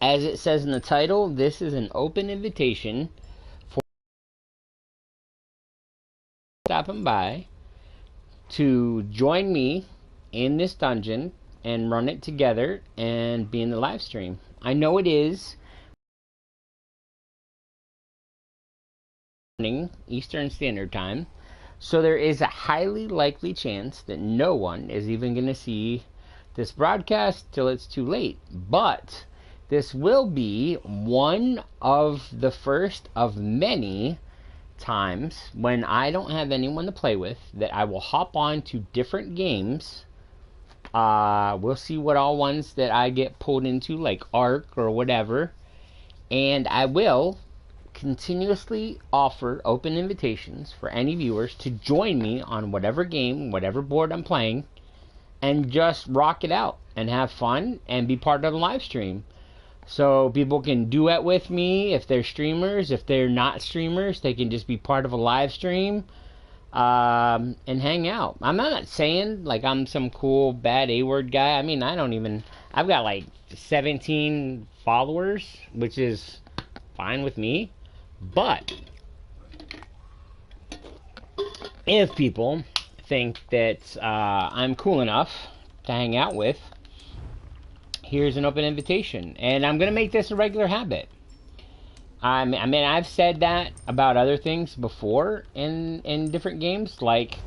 As it says in the title, this is an open invitation for stopping by to join me in this dungeon and run it together and be in the live stream. I know it is Eastern Standard Time, so there is a highly likely chance that no one is even going to see this broadcast till it's too late. But this will be one of the first of many times when I don't have anyone to play with that I will hop on to different games. We'll see what all ones that I get pulled into, like Ark or whatever, and I will continuously offer open invitations for any viewers to join me on whatever game, whatever board I'm playing, and just rock it out and have fun and be part of the live stream. So people can duet with me if they're streamers. If they're not streamers, they can just be part of a live stream and hang out. I'm not saying like I'm some cool bad A-word guy. I mean, I've got like 17 followers, which is fine with me. But if people think that I'm cool enough to hang out with, here's an open invitation. And I'm going to make this a regular habit. I mean, I've said that about other things before in different games. Like,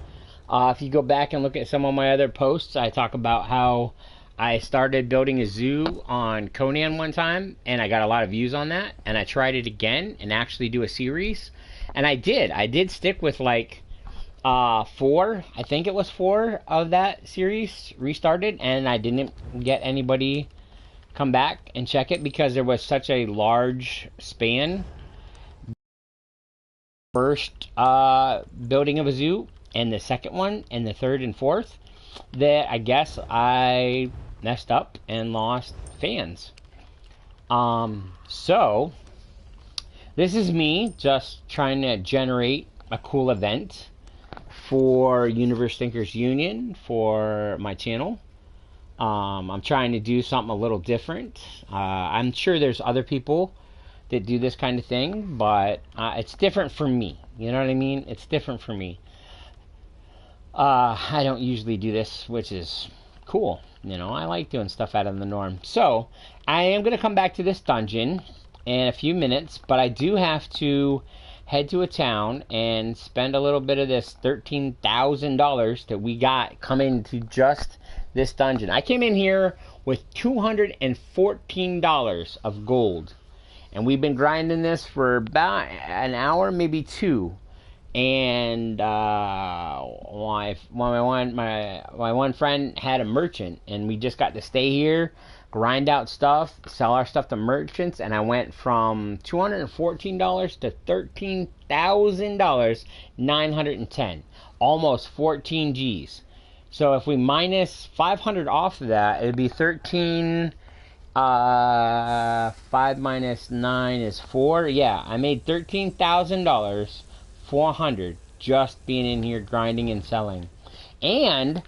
if you go back and look at some of my other posts, I talk about how I started building a zoo on Conan one time, and I got a lot of views on that. And I tried it again and actually do a series. And I did stick with like 4, I think it was 4 of that series restarted, and I didn't get anybody come back and check it because there was such a large span. First building of a zoo, and the second one, and the third and fourth, that I guess I messed up and lost fans. So this is me just trying to generate a cool event for Universe Thinkers Union for my channel. I'm trying to do something a little different. I'm sure there's other people that do this kind of thing, but it's different for me. You know what I mean? It's different for me. I don't usually do this, which is cool. You know, I like doing stuff out of the norm. So, I am going to come back to this dungeon in a few minutes, but I do have to head to a town and spend a little bit of this $13,000 that we got coming to just this dungeon. I came in here with $214 of gold, and we've been grinding this for about an hour, maybe 2. And my one friend had a merchant, and we just got to stay here, grind out stuff, sell our stuff to merchants, and I went from $214 to $13,000, 910, almost 14 G's. So if we minus 500 off of that, it'd be 13. 5 minus 9 is 4. Yeah, I made $13,000, 400 just being in here grinding and selling. And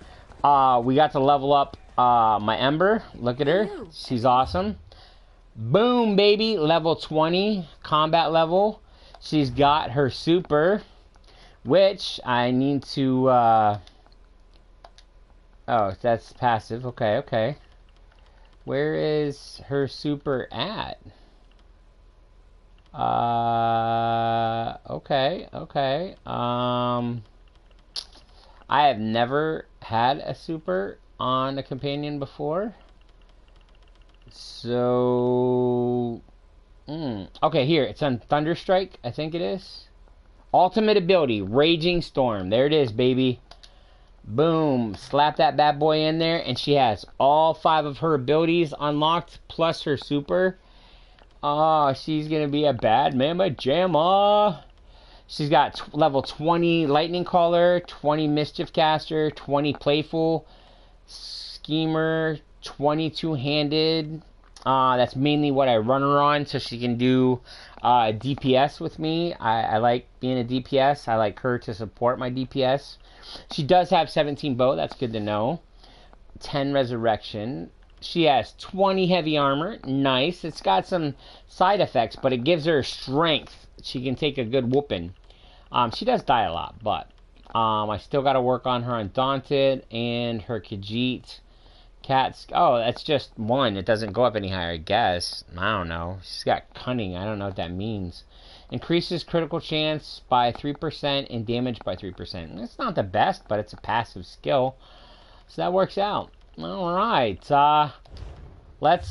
we got to level up my Ember. Look at her. She's awesome. Boom, baby. Level 20 combat level. She's got her super, which I need to oh, that's passive. Okay. Where is her super at? Okay. I have never had a super on a companion before. So, okay, here, it's on Thunderstrike, I think it is. Ultimate ability, Raging Storm. There it is, baby. Boom. Slap that bad boy in there, and she has all 5 of her abilities unlocked, plus her super. Oh, she's going to be a bad mama jamma. She's got level 20 Lightning Caller, 20 Mischief Caster, 20 Playful, Schemer, 22-handed. That's mainly what I run her on, so she can do DPS with me. I like being a DPS. I like her to support my DPS. She does have 17 bow. That's good to know. 10 Resurrection. She has 20 heavy armor. Nice. It's got some side effects, but it gives her strength. She can take a good whooping. She does die a lot, but I still got to work on her Undaunted and her Khajiit. Cats. Oh, that's just one. It doesn't go up any higher, I guess. I don't know. She's got Cunning. I don't know what that means. Increases critical chance by 3% and damage by 3%. It's not the best, but it's a passive skill. So that works out. Alright. Let's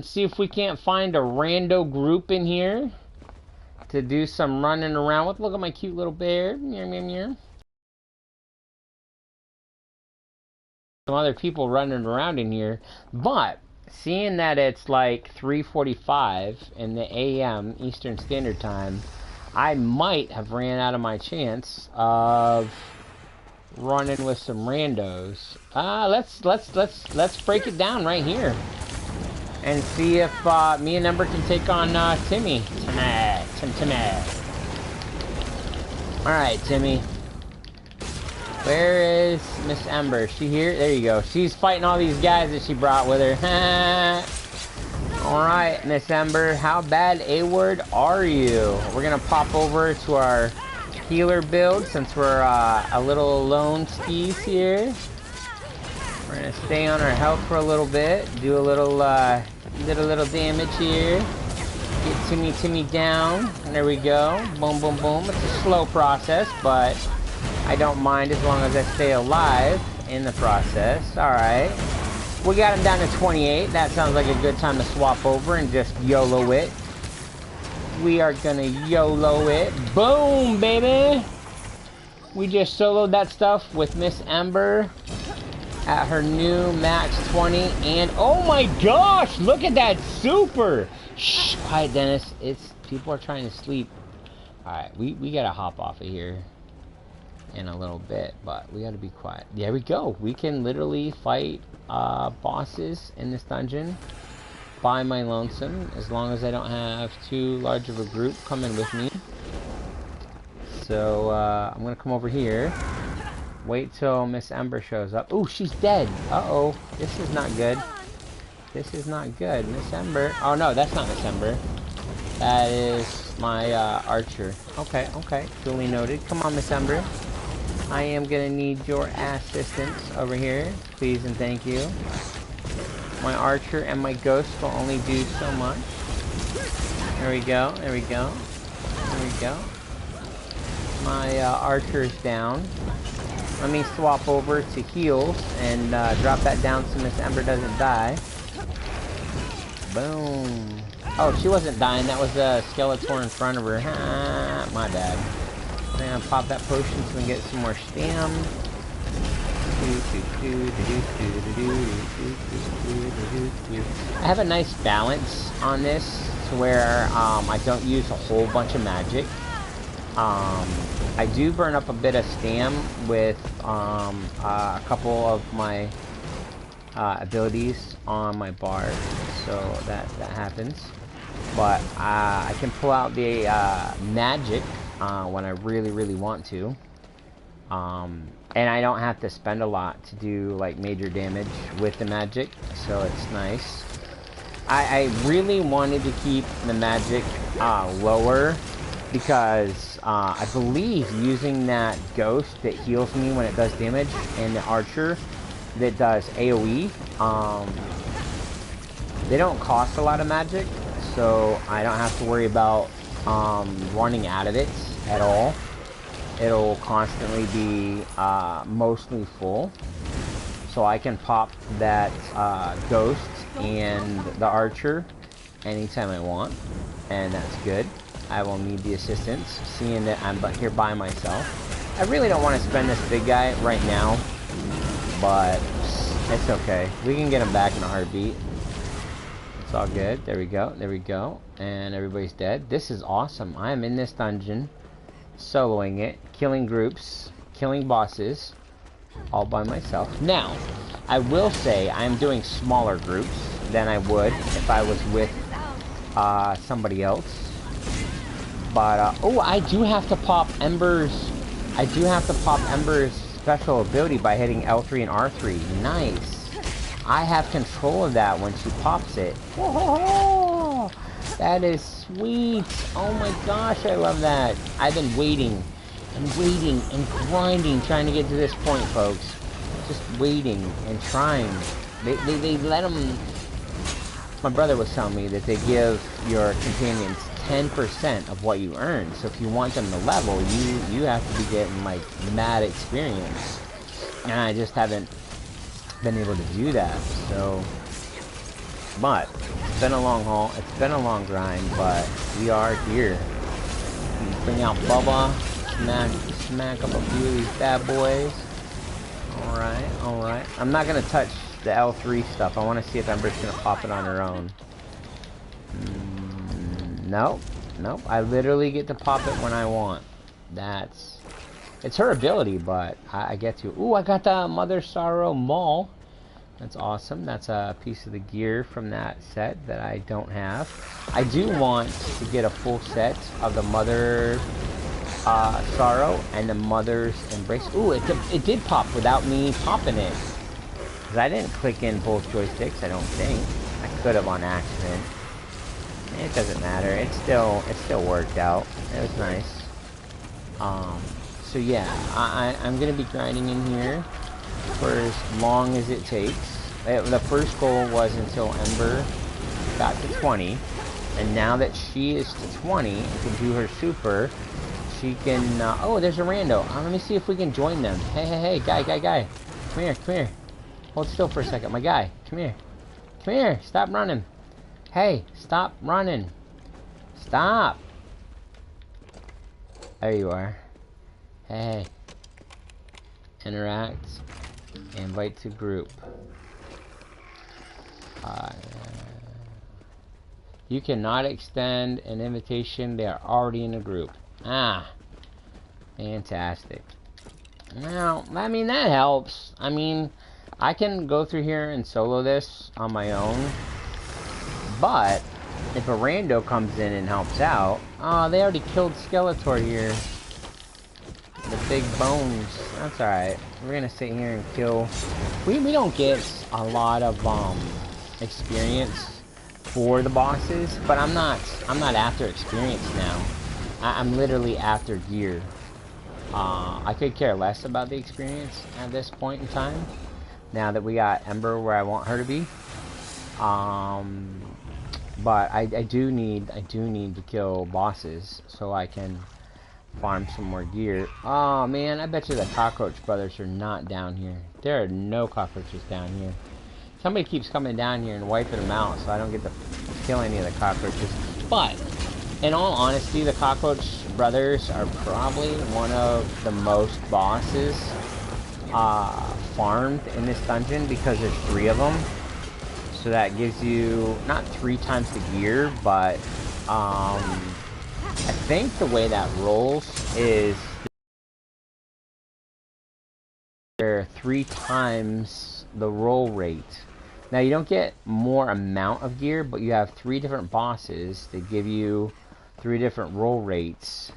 see if we can't find a rando group in here to do some running around with. Look at my cute little bear. Meow, meow, meow. Some other people running around in here, but seeing that it's like 3:45 in the AM Eastern Standard Time, I might have ran out of my chance of running with some randos. Let's break it down right here and see if me and Ember can take on Timmy. Timmy. All right, Timmy. Where is Miss Ember? Is she here? There you go. She's fighting all these guys that she brought with her. Alright, Miss Ember. How bad A-word are you? We're going to pop over to our healer build since we're a little alone skis here. We're going to stay on our health for a little bit. Do a little damage here. Get Timmy down. And there we go. Boom, boom, boom. It's a slow process, but I don't mind as long as I stay alive in the process. Alright. We got him down to 28. That sounds like a good time to swap over and just YOLO it. We are gonna YOLO it. Boom, baby! We just soloed that stuff with Miss Ember at her new max 20. And oh my gosh! Look at that super! Shh, quiet, Dennis. People are trying to sleep. Alright, we gotta hop off of here in a little bit, but we gotta be quiet. There we go. We can literally fight bosses in this dungeon by my lonesome, as long as I don't have too large of a group coming with me. So I'm gonna come over here, wait till Miss Ember shows up. Ooh, she's dead. Uh-oh, this is not good. This is not good. Miss Ember. Oh no, that's not Miss Ember. That is my archer. Okay, duly noted. Come on, Miss Ember. I am gonna need your assistance over here, please and thank you. My archer and my ghost will only do so much. There we go, there we go, there we go. My archer is down. Let me swap over to heals and drop that down so Miss Ember doesn't die. Boom. Oh, she wasn't dying, that was a Skeletor in front of her. My bad. I'm gonna pop that potion so we can get some more stam. I have a nice balance on this to where I don't use a whole bunch of magic. I do burn up a bit of stam with a couple of my abilities on my bard, so that happens. But I can pull out the magic when I really want to, and I don't have to spend a lot to do like major damage with the magic, so it's nice. I really wanted to keep the magic lower because I believe using that ghost that heals me when it does damage and the archer that does AoE, they don't cost a lot of magic, so I don't have to worry about running out of it at all. It'll constantly be mostly full, so I can pop that ghost and the archer anytime I want, and that's good. I will need the assistance, seeing that I'm here by myself. I really don't want to spend this big guy right now, but it's okay. We can get him back in a heartbeat. It's all good. There we go. There we go. And everybody's dead. This is awesome. I am in this dungeon, soloing it, killing groups, killing bosses, all by myself. Now, I will say I'm doing smaller groups than I would if I was with somebody else. But, oh, I do have to pop Ember's... I do have to pop Ember's special ability by hitting L3 and R3. Nice. I have control of that when she pops it. Whoa, that is sweet. Oh my gosh, I love that. I've been waiting and waiting and grinding trying to get to this point, folks. Just waiting and trying. They let them... My brother was telling me that they give your companions 10% of what you earn. So if you want them to level, you have to be getting like mad experience. And I just haven't been able to do that. So, but it's been a long haul. It's been a long grind, but we are here. Bring out Bubba, smack up a few of these bad boys. All right. I'm not gonna touch the L3 stuff. I want to see if Ember's gonna pop it on her own. Nope. I literally get to pop it when I want. It's her ability, but I get to. Ooh, I got the Mother Sorrow Maul. That's awesome. That's a piece of the gear from that set that I don't have. I do want to get a full set of the Mother Sorrow and the Mother's Embrace. Ooh, it did pop without me popping it. Because I didn't click in both joysticks, I don't think. I could have on accident. It doesn't matter. It still worked out. It was nice. So yeah, I'm gonna be grinding in here for as long as it takes. The first goal was until Ember got to 20, and now that she is to 20 and can do her super, she can. Oh, there's a rando. Let me see if we can join them. Hey, guy, come here. Hold still for a second, my guy. Come here. Stop running. Hey, stop running. Stop. There you are. Hey. Interact. Invite to group. You cannot extend an invitation. They are already in a group. Ah. Fantastic. Now, I mean, that helps. I mean, I can go through here and solo this on my own. But if a rando comes in and helps out, oh, they already killed Skeletor here. The big bones. That's alright. We're gonna sit here and kill. We don't get a lot of experience for the bosses, but I'm not after experience now. I'm literally after gear. I could care less about the experience at this point in time. Now that we got Ember where I want her to be. But I do need to kill bosses so I can farm some more gear. Oh man, I bet you the Cockroach Brothers are not down here. There are no cockroaches down here. Somebody keeps coming down here and wiping them out, so I don't get to kill any of the cockroaches. But in all honesty, the Cockroach Brothers are probably one of the most bosses farmed in this dungeon because there's 3 of them. So that gives you not 3 times the gear, but I think the way that rolls is there are 3 times the roll rate. Now you don't get more amount of gear, but you have 3 different bosses that give you 3 different roll rates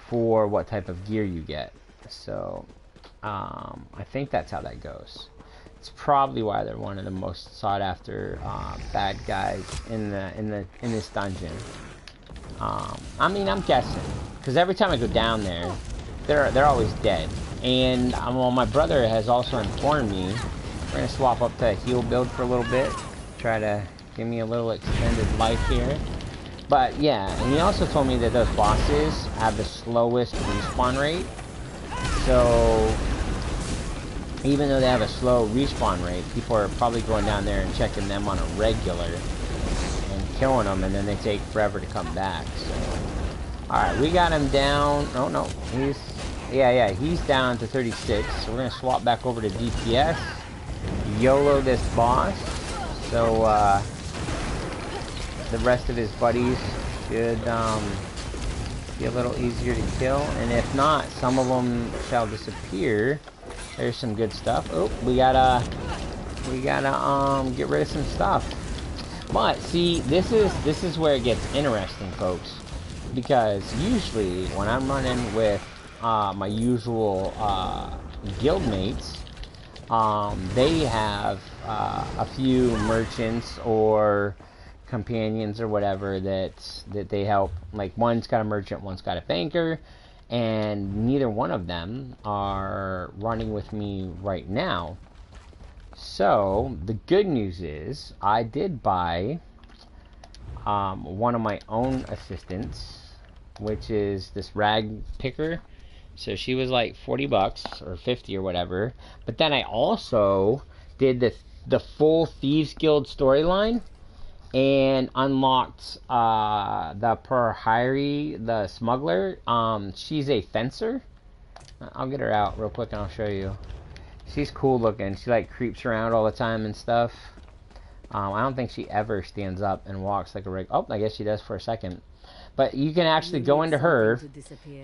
for what type of gear you get. So I think that's how that goes. It's probably why they're one of the most sought after bad guys in this dungeon. I mean, I'm guessing because every time I go down there, they're always dead. And well, my brother has also informed me we're gonna swap up to a heal build for a little bit, try to give me a little extended life here. But yeah, and he also told me that those bosses have the slowest respawn rate. So even though they have a slow respawn rate, people are probably going down there and checking them on a regular and killing them, and then they take forever to come back. So, alright, we got him down. Oh no, he's down to 36. So we're gonna swap back over to DPS, YOLO this boss, so the rest of his buddies should be a little easier to kill, and if not, some of them shall disappear. There's some good stuff. Oh, we gotta get rid of some stuff. But see, this is where it gets interesting, folks, because usually when I'm running with my usual guild mates, They have a few merchants or companions or whatever that they help. Like, one's got a merchant, one's got a banker, and neither one of them are running with me right now. So the good news is I did buy one of my own assistants, which is this rag picker. So she was like $40 or 50 or whatever. But then I also did the full Thieves Guild storyline and unlocked the Perhiri, the smuggler. She's a fencer. I'll get her out real quick and I'll show you. She's cool looking. She like creeps around all the time and stuff. I don't think she ever stands up and walks like a rig. Oh, I guess she does for a second. But you can actually go into her,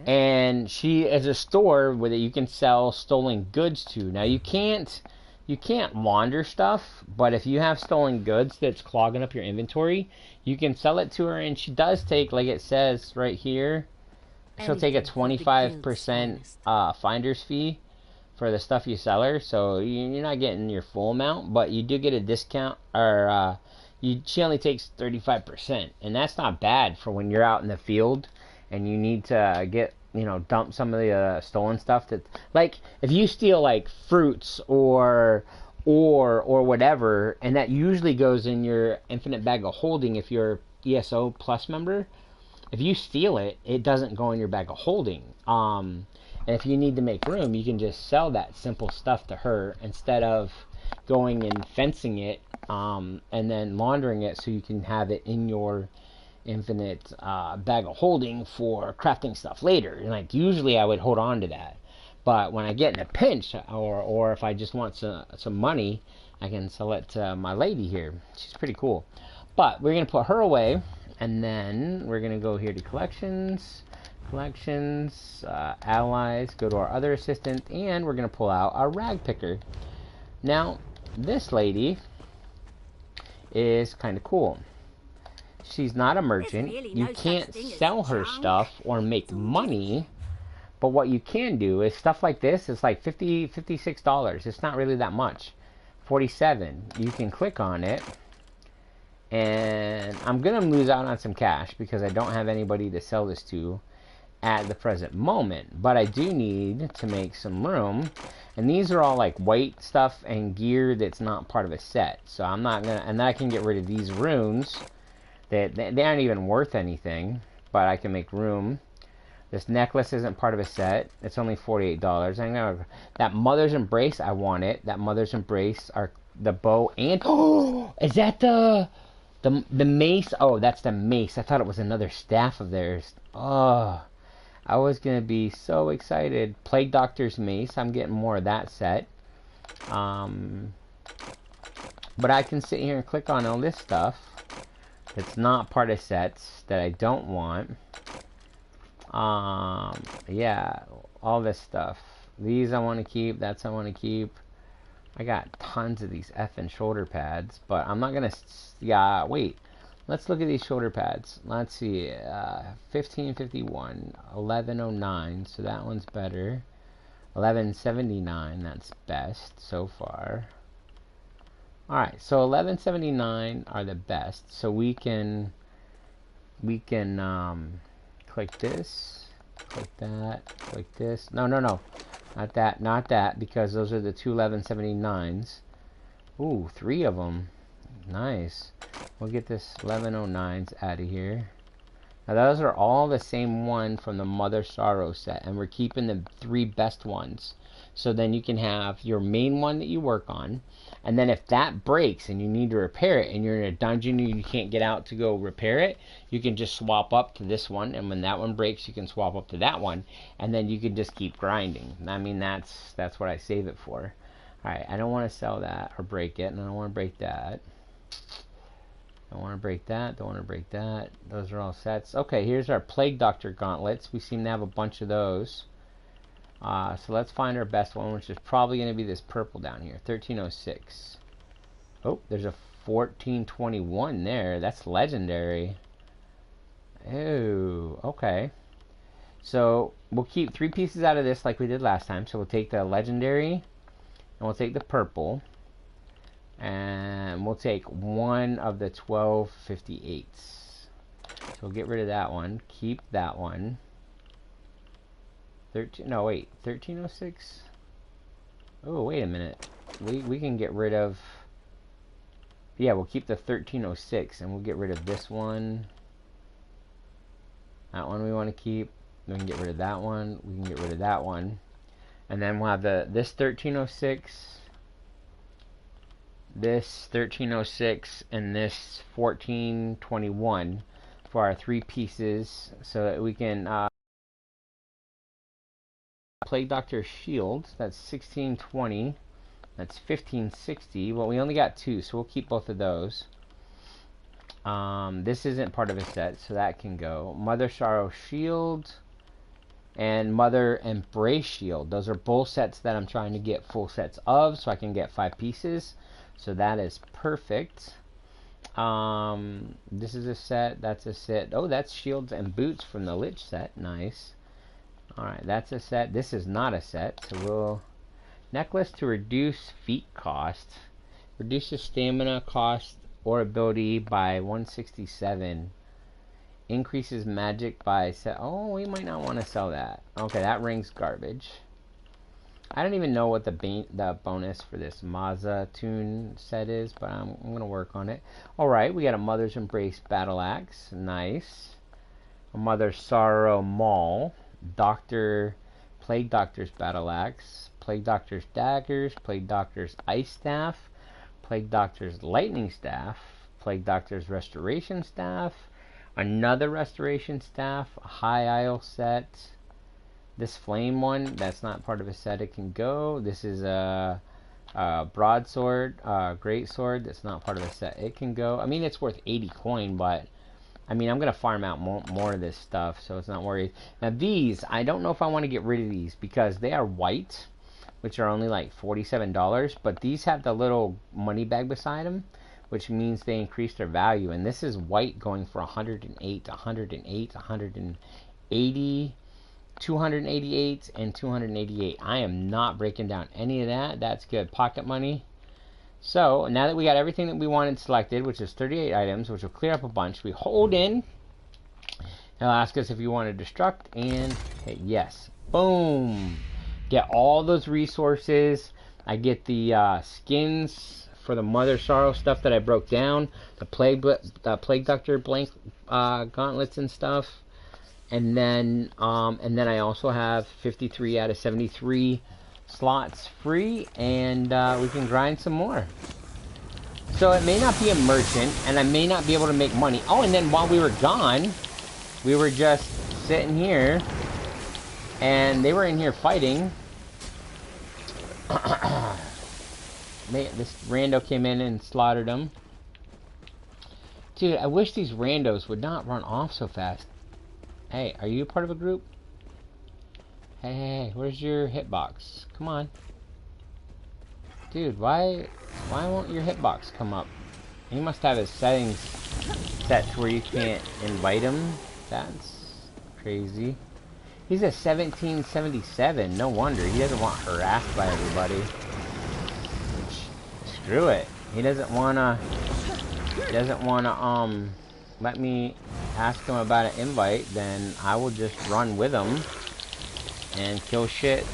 and she is a store where you can sell stolen goods to. Now you can't launder stuff, but if you have stolen goods that's clogging up your inventory, you can sell it to her, and she does take, like it says right here, she'll take a 25% finder's fee for the stuff you sell her. So you're not getting your full amount, but you do get a discount, or she only takes 35%, and that's not bad for when you're out in the field and you need to get, dump some of the stolen stuff. That, like, if you steal like fruits or whatever, and that usually goes in your infinite bag of holding if you're ESO plus member. If you steal it, it doesn't go in your bag of holding. And if you need to make room, you can just sell that simple stuff to her instead of going and fencing it and then laundering it so you can have it in your infinite bag of holding for crafting stuff later. And like, usually I would hold on to that, but when I get in a pinch, or if I just want some money, I can sell it to my lady here. She's pretty cool. But we're gonna put her away, and then we're gonna go here to collections, allies, go to our other assistant, and we're gonna pull out our rag picker. Now this lady is kind of cool. She's not a merchant. You can't sell her stuff or make money, but what you can do is stuff like this. It's like $56. It's not really that much. 47. You can click on it, and I'm gonna lose out on some cash because I don't have anybody to sell this to at the present moment, but I do need to make some room. And these are all like white stuff and gear that's not part of a set, so I'm not gonna, and then I can get rid of these runes that they aren't even worth anything, but I can make room. This necklace isn't part of a set. It's only $48. I'm gonna, that Mother's Embrace, I want it. That Mother's Embrace, are the bow, and oh, is that the mace? Oh, that's the mace. I thought it was another staff of theirs. Oh, I was gonna be so excited. Plague Doctor's mace. I'm getting more of that set. But I can sit here and click on all this stuff that's not part of sets that I don't want. Yeah, all this stuff. These I want to keep. That's I want to keep. I got tons of these effing shoulder pads, but I'm not gonna. Yeah, wait. Let's look at these shoulder pads. Let's see. 1551, 1109. So that one's better. 1179. That's best so far. All right. So 1179 are the best. So we can click this, click that, click this. No, not that, because those are the two 1179s. Ooh, 3 of them. Nice. We'll get this 1109s out of here. Now those are all the same one from the Mother Sorrow set, and we're keeping the 3 best ones. So then you can have your main one that you work on, and then if that breaks and you need to repair it and you're in a dungeon and you can't get out to go repair it, you can just swap up to this one, and when that one breaks you can swap up to that one, and then you can just keep grinding. I mean, that's what I save it for. Alright, I don't want to sell that or break it, and I don't want to break that. Don't want to break that, don't want to break that. Those are all sets. Okay, here's our Plague Doctor gauntlets. We seem to have a bunch of those. So let's find our best one, which is probably going to be this purple down here, 1306. Oh, there's a 1421 there. That's legendary. Oh, okay. So we'll keep 3 pieces out of this like we did last time. So we'll take the legendary And we'll take the purple. And we'll take one of the 1258s. So we'll get rid of that one. Keep that one. 1306. Oh, wait a minute. We can get rid of... Yeah, we'll keep the 1306 and we'll get rid of this one. That one we want to keep. We can get rid of that one. We can get rid of that one. And then we'll have this 1306, this 1306, and this 1421 for our 3 pieces, so that we can Plague Doctor Shield. That's 1620. That's 1560. Well, we only got 2, so we'll keep both of those. This isn't part of a set, so that can go. Mother Sorrow Shield and Mother Embrace Shield. Those are both sets that I'm trying to get full sets of, so I can get 5 pieces. So that is perfect. This is a set. That's a set. Oh, that's Shields and Boots from the Lich set. Nice. Alright, that's a set. This is not a set, so we'll... Necklace to reduce feat cost. Reduces stamina cost or ability by 167. Increases magic by... Oh, we might not want to sell that. Okay, that ring's garbage. I don't even know what the bonus for this Maza Tune set is, but I'm going to work on it. Alright, we got a Mother's Embrace Battle Axe. Nice. A Mother's Sorrow Maul. Plague Doctor's Battle Axe. Plague Doctor's Daggers. Plague Doctor's Ice Staff. Plague Doctor's Lightning Staff. Plague Doctor's Restoration Staff. Another Restoration Staff. A High Isle set. This flame one, that's not part of a set, it can go. This is a broadsword, great sword, that's not part of a set, it can go. I mean, it's worth 80 coin, but I mean, I'm gonna farm out more of this stuff, so it's not worried. Now these, I don't know if I want to get rid of these because they are white, which are only like $47, but these have the little money bag beside them, which means they increase their value. And this is white going for 108, 108, 180. 288 and 288. I am not breaking down any of that. That's good pocket money. So now that we got everything that we wanted selected, which is 38 items, which will clear up a bunch, we hold in. It'll ask us if you want to destruct and hit yes. Boom. Get all those resources. I get the skins for the Mother Sorrow stuff that I broke down, the Plague Doctor blank gauntlets and stuff. And then I also have 53 out of 73 slots free, and we can grind some more. So it may not be a merchant, and I may not be able to make money. Oh, and then while we were gone, we were just sitting here, and they were in here fighting. This rando came in and slaughtered them. Dude, I wish these randos would not run off so fast. Hey, are you part of a group? Hey, where's your hitbox? Come on. Dude, why won't your hitbox come up? He must have his settings set to where you can't invite him. That's crazy. He's a 1777. No wonder. He doesn't want harassed by everybody. Screw it. He doesn't wanna let me ask him about an invite, then I will just run with him and kill shit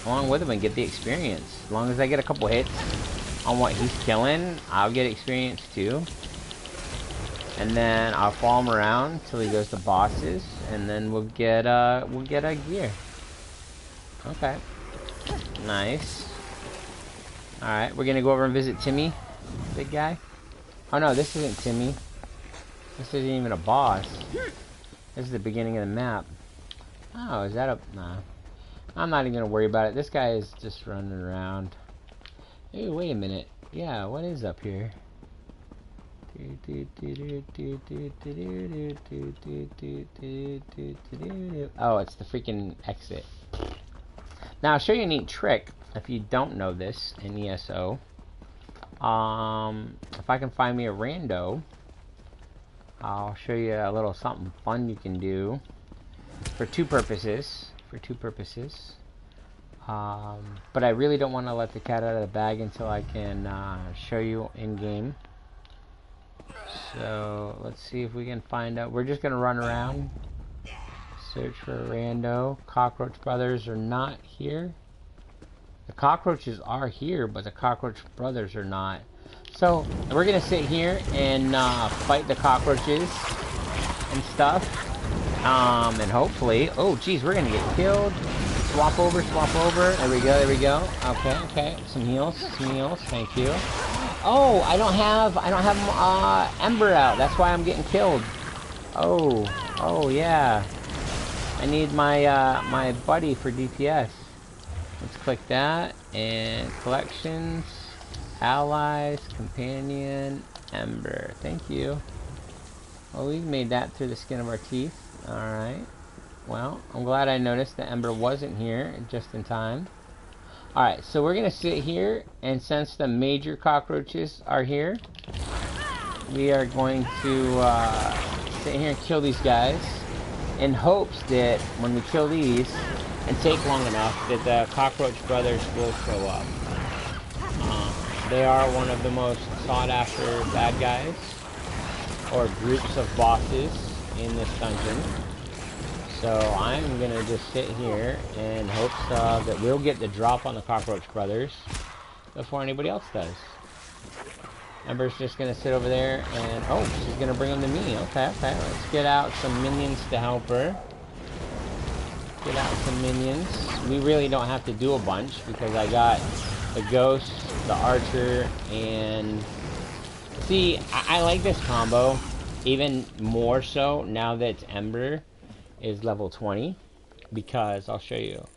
along with him and get the experience. As long as I get a couple hits on what he's killing, I'll get experience too. And then I'll follow him around till he goes to bosses, and then we'll get a gear. Okay. Nice. Alright, we're gonna go over and visit Timmy, big guy. Oh no, this isn't Timmy. This isn't even a boss. This is the beginning of the map. Oh, is that a... Nah. I'm not even gonna worry about it. This guy is just running around. Hey, wait a minute. Yeah, what is up here? Oh, it's the freaking exit. Now, I'll show you a neat trick if you don't know this in ESO. If I can find me a rando, I'll show you a little something fun you can do for two purposes. But I really don't want to let the cat out of the bag until I can show you in game. So let's see if we can find out. We're just gonna run around, search for a rando. Cockroach brothers are not here. The cockroaches are here, but the cockroach brothers are not. So we're gonna sit here and fight the cockroaches and stuff. And hopefully, oh geez, we're gonna get killed. Swap over, swap over. There we go, there we go. Okay, okay. Some heals, thank you. Oh, I don't have Ember out. That's why I'm getting killed. Oh yeah. I need my my buddy for DPS. Let's click that and collections, allies, companion, Ember. Thank you. Well, we made that through the skin of our teeth. All right. Well, I'm glad I noticed that Ember wasn't here just in time. Alright, so we're going to sit here, and since the major cockroaches are here, we are going to sit here and kill these guys in hopes that when we kill these and take long enough, that the cockroach brothers will show up. They are one of the most sought after bad guys, or groups of bosses in this dungeon. So I'm gonna just sit here and hope that we'll get the drop on the Cockroach Brothers before anybody else does. Ember's just gonna sit over there and oh, she's gonna bring them to me. Okay, okay. Let's get out some minions to help her. Get out some minions. We really don't have to do a bunch because I got the ghost, the archer, and see, I like this combo even more so now that it's Ember is level 20, because I'll show you.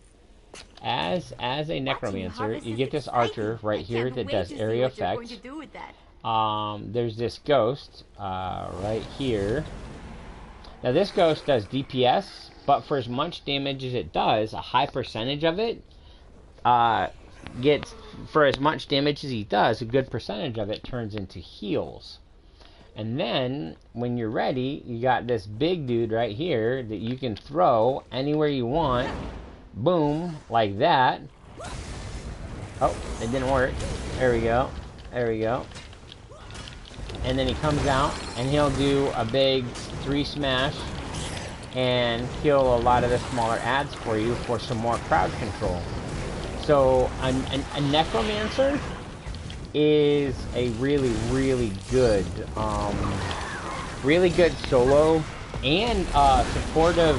As a necromancer, you get this archer right here that does area effects. There's this ghost right here. Now this ghost does DPS, but for as much damage as it does, a high percentage of it gets, for as much damage as he does, a good percentage of it turns into heals. And then, when you're ready, you got this big dude right here that you can throw anywhere you want. Boom, like that. Oh, it didn't work. There we go. There we go. And then he comes out, and he'll do a big 3 smash and kill a lot of the smaller adds for you for some more crowd control. So, a necromancer is a really good solo and supportive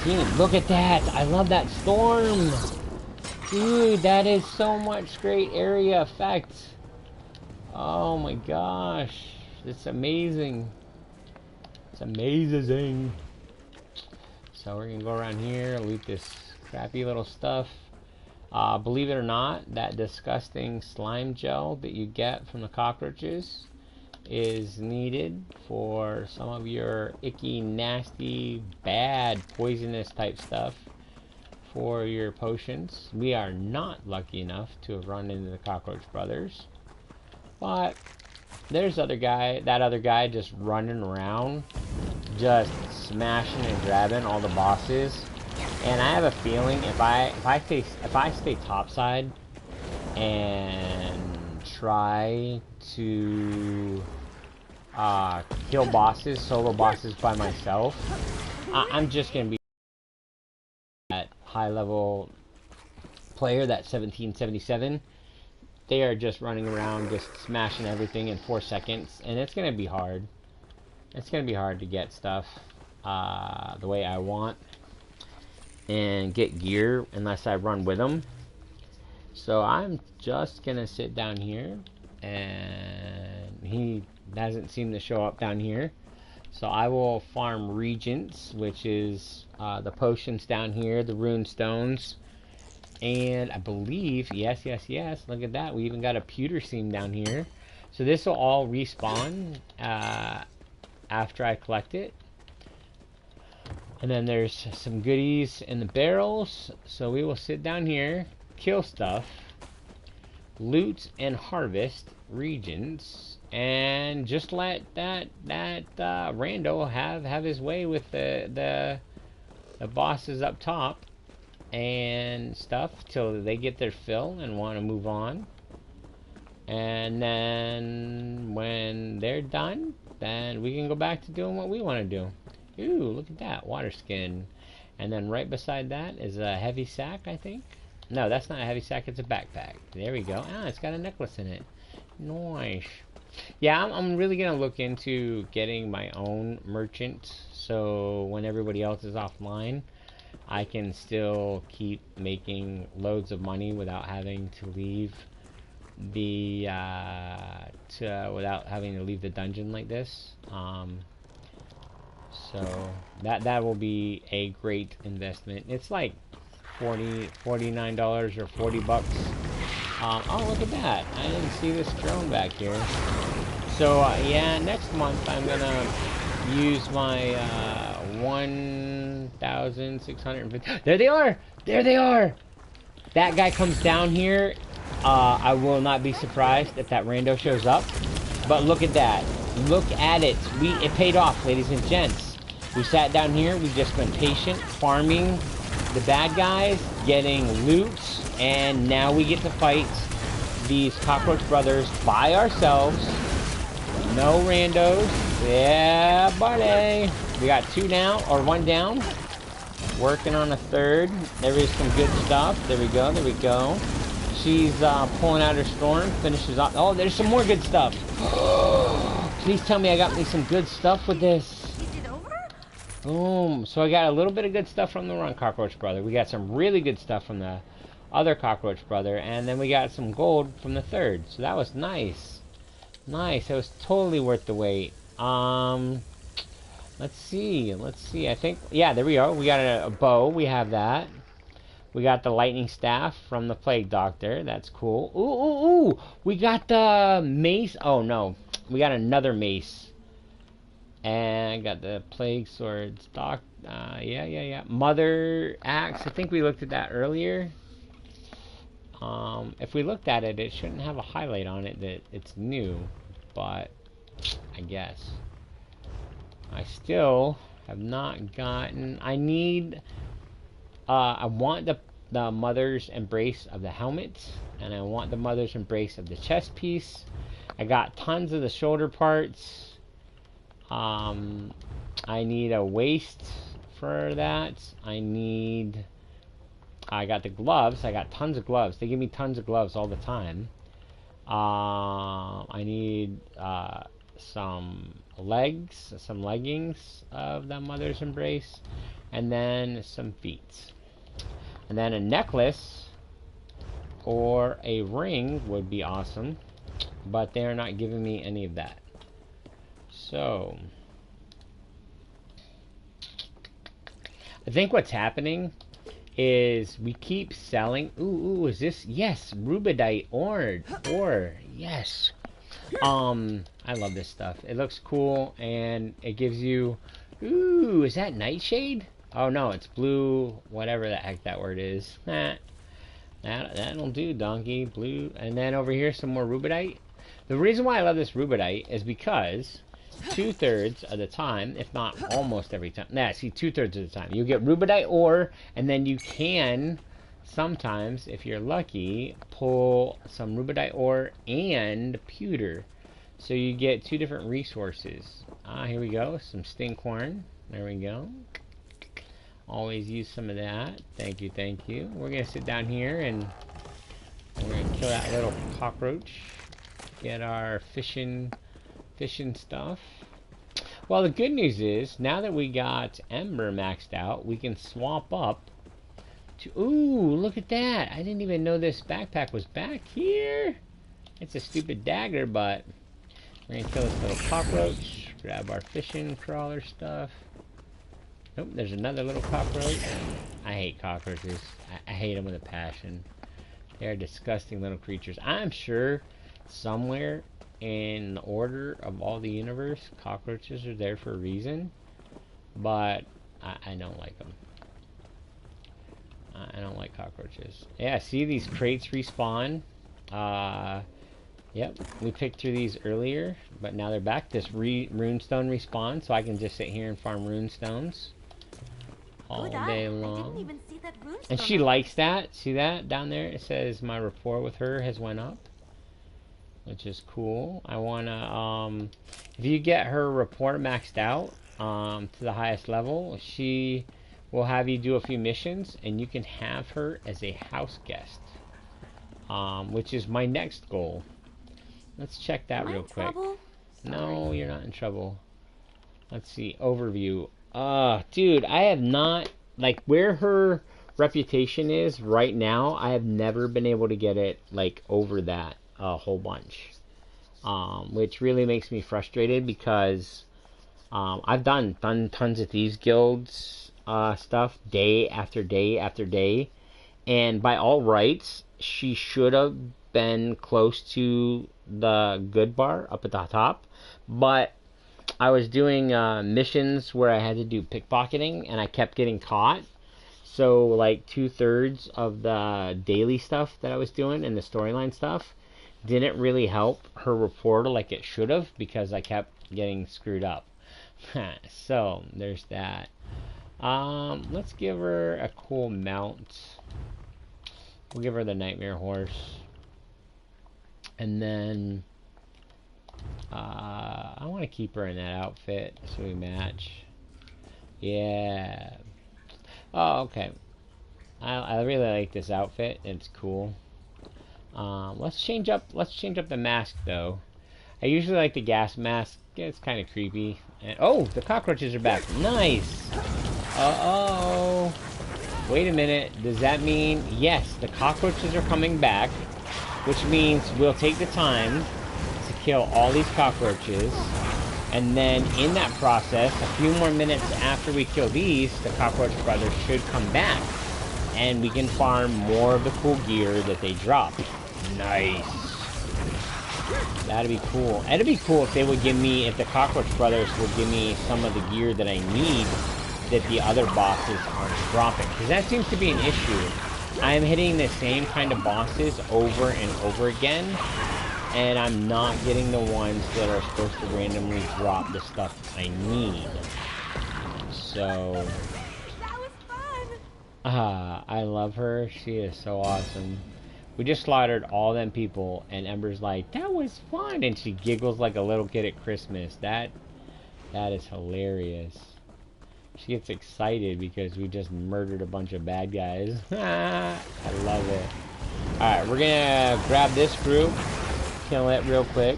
team. Look at that, I love that storm, dude. That is so much great area effect. Oh my gosh, it's amazing. It's amazing. So we're gonna go around here, loot this crappy little stuff. Believe it or not, that disgusting slime gel that you get from the cockroaches is needed for some of your icky, nasty, bad, poisonous type stuff for your potions. We are not lucky enough to have run into the Cockroach Brothers, but there's that other guy just running around, just smashing and grabbing all the bosses. And I have a feeling if I stay topside and try to kill bosses, solo bosses by myself, I'm just gonna be that high level player, that 1777. They are just running around, just smashing everything in 4 seconds, and it's gonna be hard. It's gonna be hard to get stuff the way I want and get gear unless I run with them. So I'm just gonna sit down here, and he doesn't seem to show up down here, so I will farm regents, which is the potions down here, the rune stones, and I believe, yes, look at that, we even got a pewter seam down here. So this will all respawn after I collect it. And then there's some goodies in the barrels. So we will sit down here, kill stuff, loot and harvest regions, and just let that rando have his way with the bosses up top. and stuff till they get their fill and want to move on. And then when they're done, then we can go back to doing what we want to do. Ooh, look at that, water skin. And then right beside that is a heavy sack, I think. No, that's not a heavy sack, it's a backpack. There we go. Ah, it's got a necklace in it. Nice. Yeah, I'm really going to look into getting my own merchant, so when everybody else is offline, I can still keep making loads of money without having to leave the dungeon like this. So that will be a great investment. It's like $49 or 40 bucks. Oh, look at that. I didn't see this drone back here. So, yeah, next month I'm gonna use my 1,650. There they are! There they are! That guy comes down here. I will not be surprised if that rando shows up. But look at that. Look at it. It paid off, ladies and gents. We sat down here. We've just been patient, farming the bad guys, getting loot, and now we get to fight these cockroach brothers by ourselves. No randos. Yeah, buddy. We got 2 down, or 1 down. Working on a 3rd. There is some good stuff. There we go. There we go. She's pulling out her storm. Finishes off. Oh, there's some more good stuff. Please tell me I got me some good stuff with this. Boom. So I got a little bit of good stuff from the Run Cockroach Brother. We got some really good stuff from the other Cockroach Brother. And then we got some gold from the 3rd. So that was nice. Nice. It was totally worth the wait. Let's see. Let's see. I think, yeah, there we are. We got a bow. We have that. We got the lightning staff from the Plague Doctor. That's cool. Ooh, ooh, ooh. We got the mace. Oh, no. We got another mace. And got the plague sword stock. Yeah. Mother axe. I think we looked at that earlier. If we looked at it, it shouldn't have a highlight on it that it's new. But I guess. I still have not gotten. I need. I want the mother's embrace of the helmet, and I want the mother's embrace of the chest piece. I got tons of the shoulder parts. I need a waist for that. I got the gloves. I got tons of gloves. They give me tons of gloves all the time. I need some leggings of the mother's embrace, and then some feet. And then a necklace or a ring would be awesome, but they're not giving me any of that. So I think what's happening is we keep selling. Ooh, is this? Yes, rubidite ore. Yes. I love this stuff. It looks cool, and it gives you. Ooh, is that nightshade? Oh no, it's blue. Whatever the heck that word is. That'll do, donkey. Blue, and then over here some more rubidite. The reason why I love this rubidite is because 2/3 of the time, if not almost every time. Nah, see, 2/3 of the time, you get rubidite ore, and then you can sometimes, if you're lucky, pull some rubidite ore and pewter. So you get 2 different resources. Here we go, some stinkhorn. There we go. Always use some of that. Thank you, thank you. We're gonna sit down here and we're gonna kill that little cockroach. Get our fishing stuff. Well, the good news is, now that we got Ember maxed out, we can swap up to... Ooh, look at that. I didn't even know this backpack was back here. It's a stupid dagger, but we're going to kill this little cockroach. Grab our fishing crawler stuff. Nope, there's another little cockroach. I hate cockroaches. I hate them with a passion. They're disgusting little creatures. I'm sure somewhere in the order of all the universe, cockroaches are there for a reason, but I don't like them. I don't like cockroaches. Yeah, see, these crates respawn. Yep, we picked through these earlier, but now they're back. This runestone respawns, so I can just sit here and farm runestones all day long. I didn't even see that And she likes that. See that down there? It says my rapport with her has went up, which is cool. I wanna if you get her rapport maxed out to the highest level, she will have you do a few missions, and you can have her as a house guest, which is my next goal. Let's check that real quick. No, you're not in trouble. Let's see, overview. Dude, I have not, like, where her reputation is right now, I have never been able to get it, like, over that a whole bunch. Which really makes me frustrated because I've done tons of Thieves Guilds stuff day after day after day, and by all rights, she should have been close to the good bar up at the top, but I was doing missions where I had to do pickpocketing, and I kept getting caught. So, like, 2/3 of the daily stuff that I was doing and the storyline stuff didn't really help her rapport like it should have, because I kept getting screwed up. So, there's that. Let's give her a cool mount. We'll give her the Nightmare Horse. And then I want to keep her in that outfit so we match. Yeah. Oh, okay. I really like this outfit. It's cool. Let's change up the mask though. I usually like the gas mask. It's kind of creepy. And, oh, the cockroaches are back. Nice. Uh-oh. Wait a minute. Does that mean, yes, the cockroaches are coming back, which means we'll take the time to kill all these cockroaches, and then in that process, a few more minutes after we kill these, the cockroach brothers should come back, and we can farm more of the cool gear that they drop. Nice. That'd be cool. It'd be cool if they would give me, if the cockroach brothers would give me some of the gear that I need that the other bosses aren't dropping, because that seems to be an issue. I am hitting the same kind of bosses over and over again, and I'm not getting the ones that are supposed to randomly drop the stuff I need. So, That was fun. I love her. She is so awesome. We just slaughtered all them people, and Ember's like, that was fun, and she giggles like a little kid at Christmas. That is hilarious. She gets excited because we just murdered a bunch of bad guys. I love it. Alright, we're gonna grab this group, kill it real quick.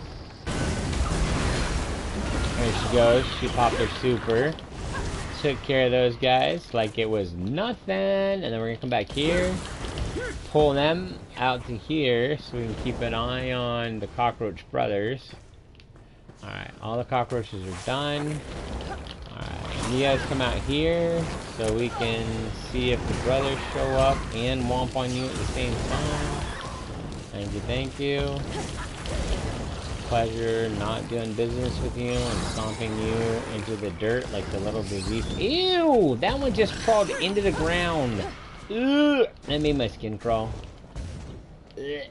There she goes. She popped her super. Took care of those guys like it was nothing. And then we're gonna come back here, pull them out to here so we can keep an eye on the cockroach brothers. Alright, all the cockroaches are done. Alright, you guys come out here so we can see if the brothers show up and womp on you at the same time. Thank you, thank you. Pleasure not doing business with you and stomping you into the dirt like the little disease. Ew! That one just crawled into the ground. Ugh, that made my skin crawl. Ugh.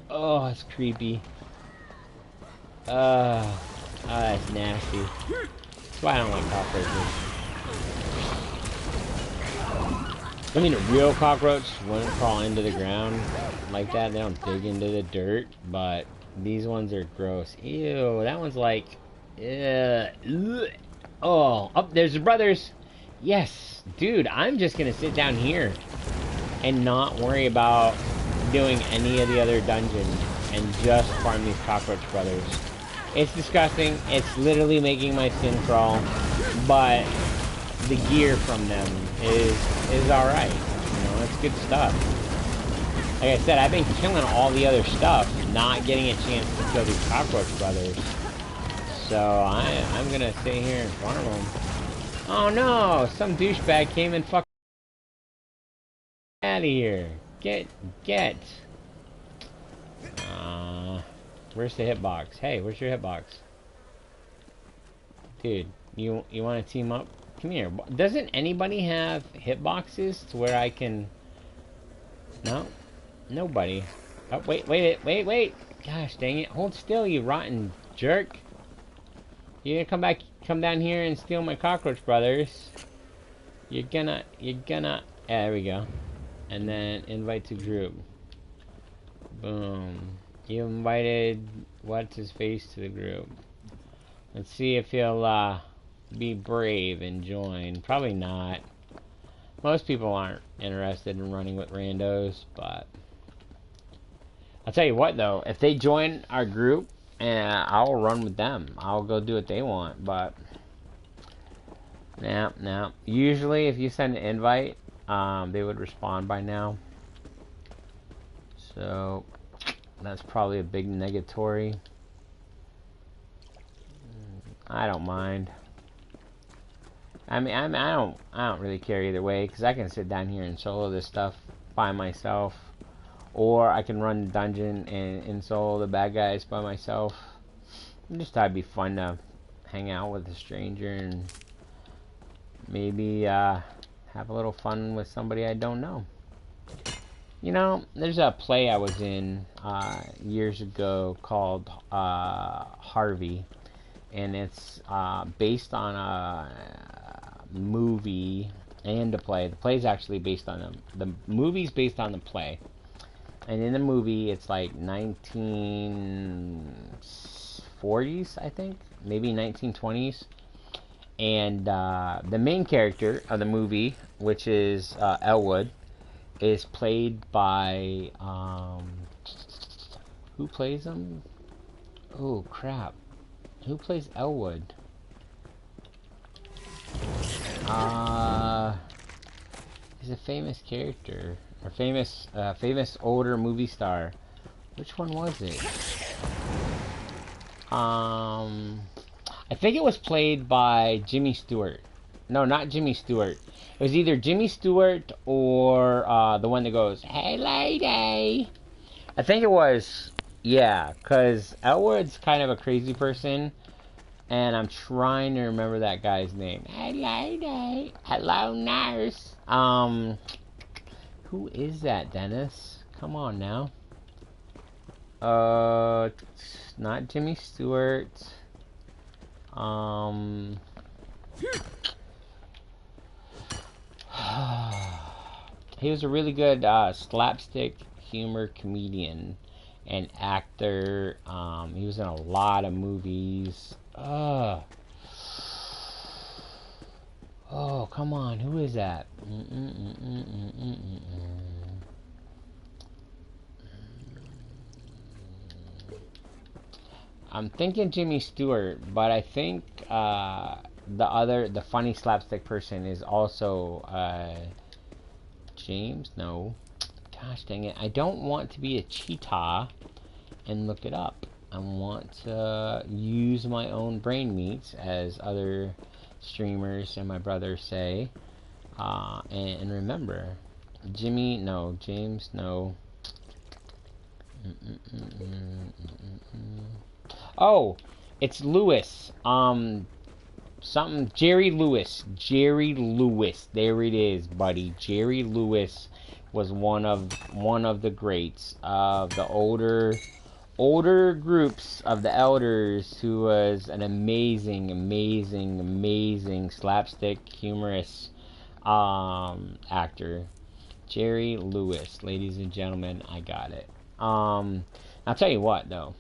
Oh, it's creepy. Oh, that's nasty. That's why I don't like cockroaches. I mean, a real cockroach wouldn't crawl into the ground like that. They don't dig into the dirt, but these ones are gross. Ew, that one's like... Oh, there's the brothers. Yes, dude, I'm just gonna sit down here and not worry about doing any of the other dungeons and just farm these cockroach brothers. It's disgusting. It's literally making my skin crawl, but the gear from them is alright. You know, it's good stuff. Like I said, I've been killing all the other stuff, not getting a chance to kill these cockroach brothers. So I'm gonna stay here and farm them. Oh no! Some douchebag came and fucked out of here. Get. Where's the hitbox? Hey, where's your hitbox? Dude, you want to team up? Come here. Doesn't anybody have hitboxes to where I can... No? Nobody. Oh, wait. Gosh, dang it. Hold still, you rotten jerk. You gonna come down here and steal my cockroach brothers? You're gonna, there we go. And then invite to group. Boom. You invited what's his face to the group. Let's see if he'll be brave and join. Probably not. Most people aren't interested in running with randos, but I'll tell you what though, if they join our group, I'll run with them. I'll go do what they want, but no. Usually if you send an invite, they would respond by now. So that's probably a big negatory. I don't mind. I mean, I don't really care either way, because I can sit down here and solo this stuff by myself, or I can run the dungeon and solo the bad guys by myself. I just thought it'd be fun to hang out with a stranger and maybe have a little fun with somebody I don't know. You know, there's a play I was in years ago called Harvey, and it's based on a movie and a play. The play's actually based on the movie's based on the play, and in the movie it's like 1940s, I think, maybe 1920s, and the main character of the movie, which is Elwood, is played by who plays him? Oh crap. Who plays Elwood? He's a famous character, or famous older movie star. Which one was it? I think it was played by Jimmy Stewart. No, not Jimmy Stewart. It was either Jimmy Stewart or the one that goes, "Hey lady." I think it was, yeah, because Elwood's kind of a crazy person, and I'm trying to remember that guy's name. Hey lady, hello nurse. Who is that, Dennis? Come on now. Not Jimmy Stewart. He was a really good slapstick humor comedian and actor. He was in a lot of movies. Oh, come on. Who is that? I'm thinking Jimmy Stewart, but I think the funny slapstick person is also James? No. Gosh dang it. I don't want to be a cheetah and look it up. I want to use my own brain meats, as other streamers and my brother say. And remember, Jimmy, no. James, no. Oh, it's Lewis. Jerry Lewis. Jerry Lewis. There it is, buddy. Jerry Lewis was one of the greats of the older groups of the elders, who was an amazing slapstick humorous actor. Jerry Lewis, ladies and gentlemen, I got it. I'll tell you what though.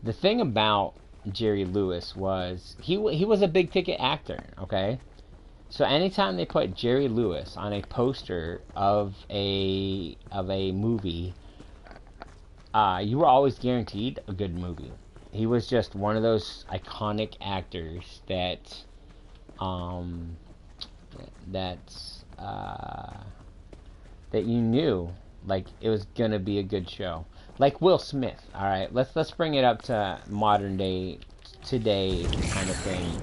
The thing about Jerry Lewis was he was a big ticket actor, okay? So anytime they put Jerry Lewis on a poster of a movie, you were always guaranteed a good movie. He was just one of those iconic actors that you knew like it was gonna be a good show. Like Will Smith. All right, let's bring it up to modern day, today kind of thing.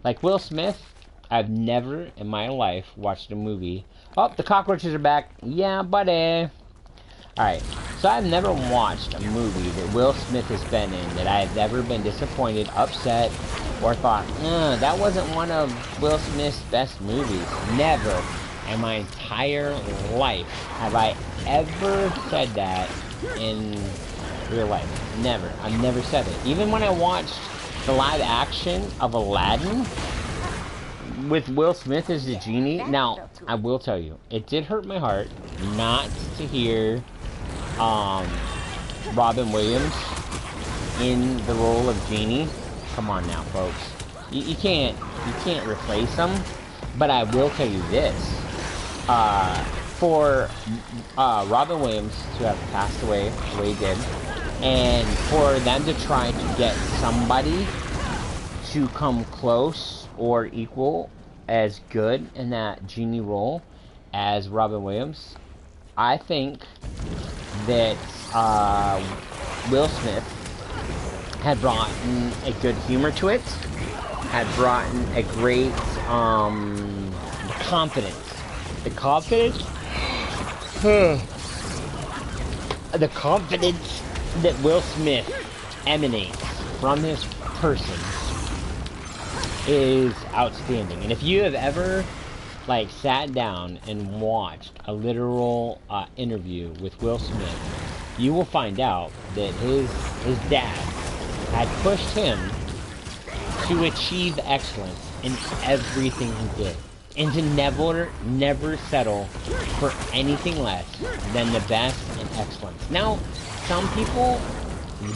Like Will Smith, I've never in my life watched a movie. Oh, the cockroaches are back. Yeah, buddy. Alright, so I've never watched a movie that Will Smith has been in that I've ever been disappointed, upset, or thought, that wasn't one of Will Smith's best movies. Never in my entire life have I ever said that in real life. Never. I've never said it. Even when I watched the live action of Aladdin, with Will Smith as the genie. Now, I will tell you, it did hurt my heart not to hear Robin Williams in the role of Genie. Come on now, folks. You can't replace him. But I will tell you this: for Robin Williams to have passed away the way he did, and for them to try to get somebody to come close or equal as good in that Genie role as Robin Williams, I think that Will Smith had brought in a good humor to it, had brought in a great confidence. The confidence that Will Smith emanates from his person is outstanding. And if you have ever like sat down and watched a literal interview with Will Smith, you will find out that his dad had pushed him to achieve excellence in everything he did, and to never settle for anything less than the best and excellence. Now, some people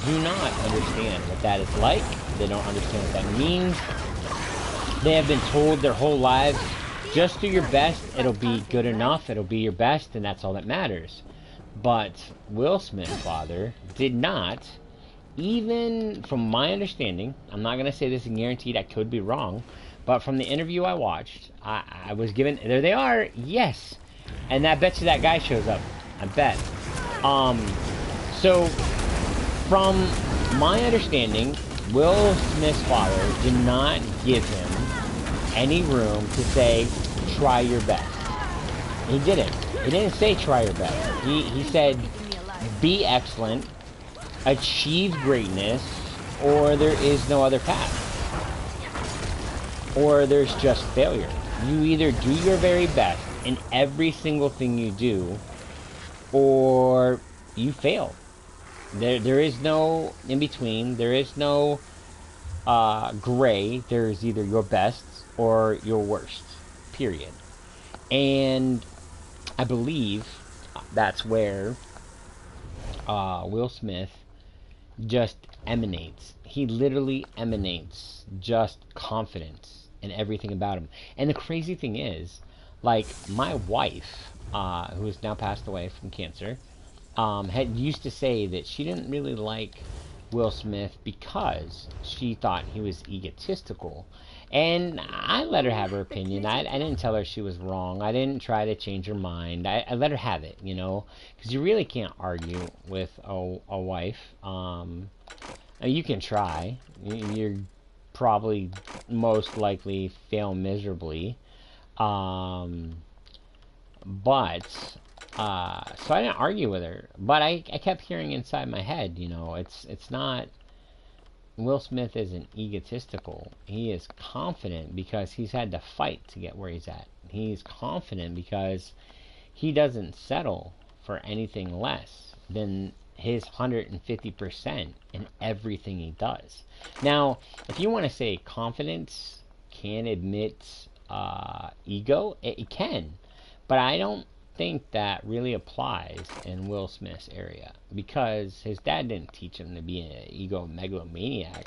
do not understand what that is like. They don't understand what that means. They have been told their whole lives, just do your best, it'll be good enough, it'll be your best, and that's all that matters. But Will Smith, father, did not, even from my understanding, I'm not going to say this and guaranteed, I could be wrong, but from the interview I watched, I was given, there they are, yes. And I bet you that guy shows up. I bet. So, from my understanding, Will Smith's father did not give him any room to say, try your best. He didn't. He didn't say try your best. He said, be excellent, achieve greatness, or there is no other path. Or there's just failure. You either do your very best in every single thing you do, or you fail. There is no in between. There is no gray. There is either your best or your worst. Period. And I believe that's where Will Smith just emanates. He literally emanates just confidence in everything about him. And the crazy thing is, like, my wife, who has now passed away from cancer, had used to say that she didn't really like Will Smith because she thought he was egotistical. And I let her have her opinion. I didn't tell her she was wrong. I didn't try to change her mind. I let her have it, you know, because you really can't argue with a wife. You can try. You're probably most likely fail miserably. So I didn't argue with her, but I kept hearing inside my head, you know, it's not, Will Smith isn't egotistical. He is confident because he's had to fight to get where he's at. He's confident because he doesn't settle for anything less than his 150% in everything he does. Now, if you want to say confidence can admit ego, it can, but I don't think that really applies in Will Smith's area, because his dad didn't teach him to be an ego megalomaniac.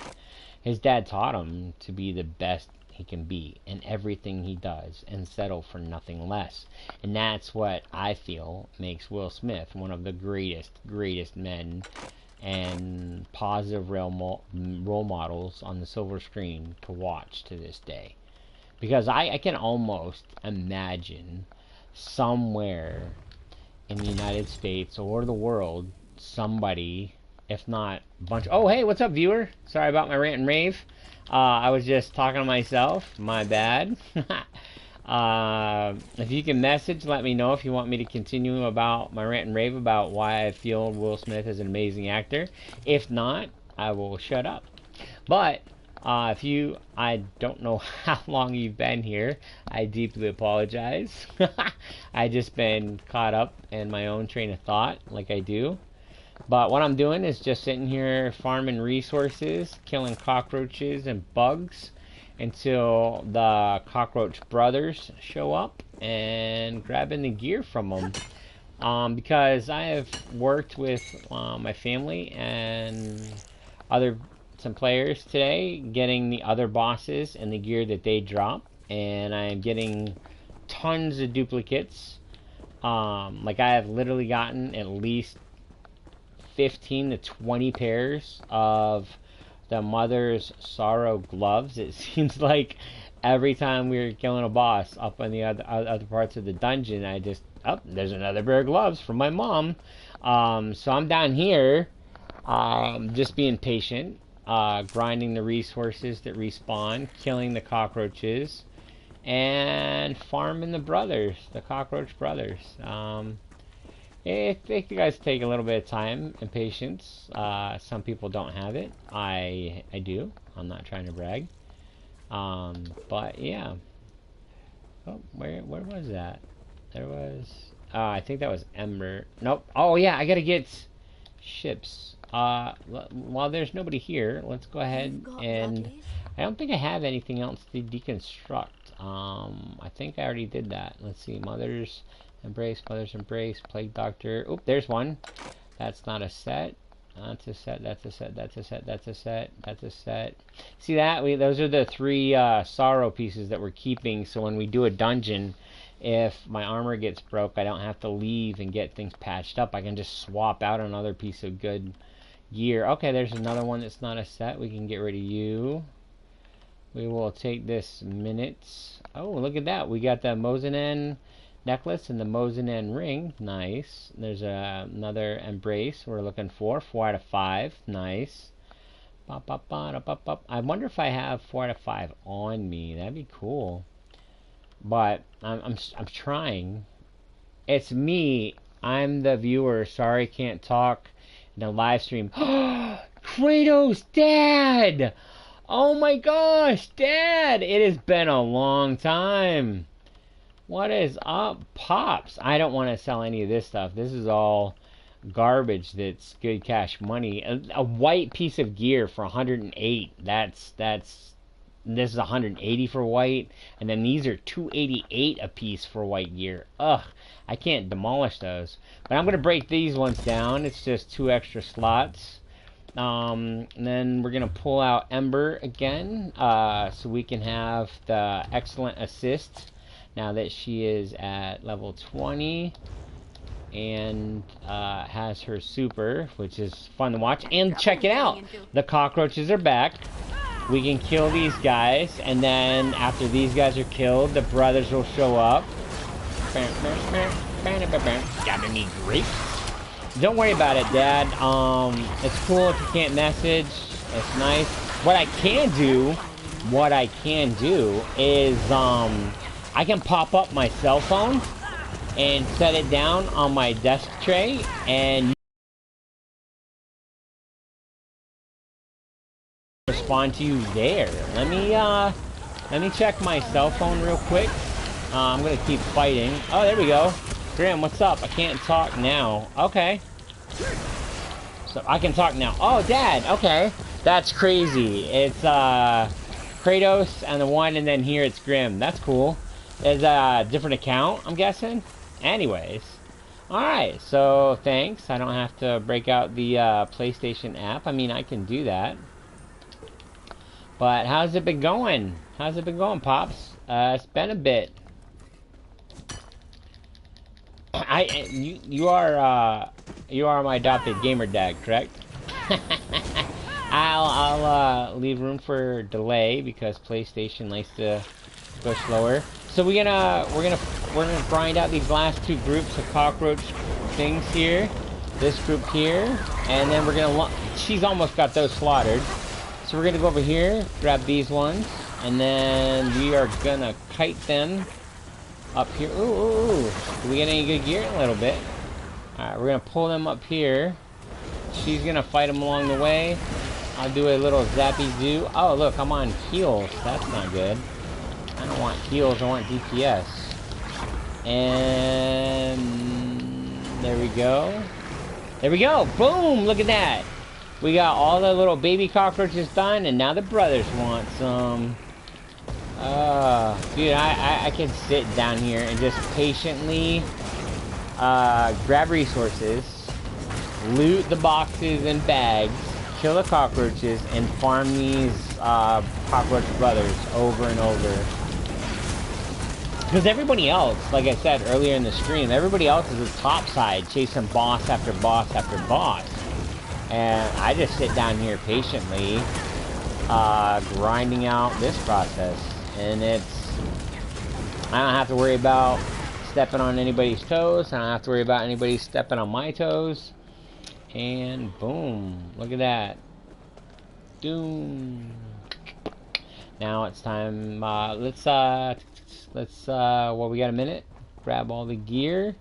His dad taught him to be the best he can be in everything he does and settle for nothing less. And that's what I feel makes Will Smith one of the greatest men and positive role models on the silver screen to watch to this day. Because I can almost imagine somewhere in the United States or the world, somebody, if not a bunch. Oh, hey, what's up, viewer? Sorry about my rant and rave. I was just talking to myself. My bad. If you can message, let me know if you want me to continue about my rant and rave about why I feel Will Smith is an amazing actor. If not, I will shut up. But I don't know how long you've been here. I deeply apologize. I just been caught up in my own train of thought, like I do. But what I'm doing is just sitting here farming resources, killing cockroaches and bugs, until the cockroach brothers show up and grabbing the gear from them. Because I have worked with my family and some players today, getting the other bosses and the gear that they drop, and I'm getting tons of duplicates. Like I have literally gotten at least 15 to 20 pairs of the Mother's Sorrow gloves. It seems like every time we're killing a boss up on the other parts of the dungeon, I just, oh, there's another pair of gloves from my mom. So I'm down here, just being patient, grinding the resources that respawn, killing the cockroaches, and farming the cockroach brothers. It does take a little bit of time and patience. Some people don't have it. I do. I'm not trying to brag. But yeah. Oh, where was that? There was. I think that was Ember. Nope. Oh yeah, I gotta get ships. While there's nobody here, let's go ahead and. I don't think I have anything else to deconstruct. I think I already did that. Let's see. Mother's Embrace, Plague Doctor. Oop, there's one. That's not a set. That's a set, that's a set, that's a set, that's a set, that's a set. See that? Those are the 3 sorrow pieces that we're keeping, so when we do a dungeon, if my armor gets broke, I don't have to leave and get things patched up. I can just swap out another piece of good gear. Okay, there's another one that's not a set. We can get rid of you. We will take this minutes. Oh, look at that. We got the Mozanen necklace and the Mozanen ring. Nice. There's another embrace we're looking for. 4 out of 5. Nice. I wonder if I have 4 out of 5 on me. That'd be cool. But I'm trying. It's me. I'm the viewer. Sorry, can't talk in the live stream. Kratos, Dad! Oh my gosh, Dad! It has been a long time. What is up, Pops? I don't want to sell any of this stuff. This is all garbage that's good cash money. A white piece of gear for 108. This is 180 for white. And then these are 288 a piece for white gear. Ugh, I can't demolish those. But I'm going to break these ones down. It's just 2 extra slots. And then we're going to pull out Ember again. So we can have the excellent assist. Now that she is at level 20 and has her super, which is fun to watch. And check it out, the cockroaches are back. We can kill these guys, and then after these guys are killed, the brothers will show up. Got any grapes? Don't worry about it, Dad. It's cool if you can't message. It's nice. What I can do is I can pop up my cell phone and set it down on my desk tray and respond to you there. Let me check my cell phone real quick. I'm gonna keep fighting. Oh, there we go. Graham, what's up? I can't talk now. Okay. So I can talk now. Oh, Dad. Okay. That's crazy. It's Kratos and the one, and then here it's Grim. That's cool. It's a different account, I'm guessing. Anyways. Alright, so thanks. I don't have to break out the PlayStation app. I mean, I can do that. But how's it been going? How's it been going, Pops? It's been a bit. You are my adopted gamer dad, correct? I'll leave room for delay because PlayStation likes to go slower. So we're gonna grind out these last 2 groups of cockroach things here. This group here, and then we're gonna. She's almost got those slaughtered. So we're gonna go over here, grab these ones, and then we are gonna kite them up here. Ooh. Do we get any good gear? A little bit. Alright, we're gonna pull them up here. She's gonna fight them along the way. I'll do a little zappy zoo. Oh, look, I'm on heals. That's not good. I don't want heals, I want DPS. And there we go. There we go. Boom! Look at that. We got all the little baby cockroaches done, and now the brothers want some. Dude, I can sit down here and just patiently grab resources, loot the boxes and bags, kill the cockroaches, and farm these cockroach brothers over and over. Because everybody else, like I said earlier in the stream, everybody else is a topside chasing boss after boss after boss. And I just sit down here patiently grinding out this process. And I don't have to worry about stepping on anybody's toes. I don't have to worry about anybody stepping on my toes. And boom, look at that. Doom. Now it's time, let's well, we got a minute. Grab all the gear.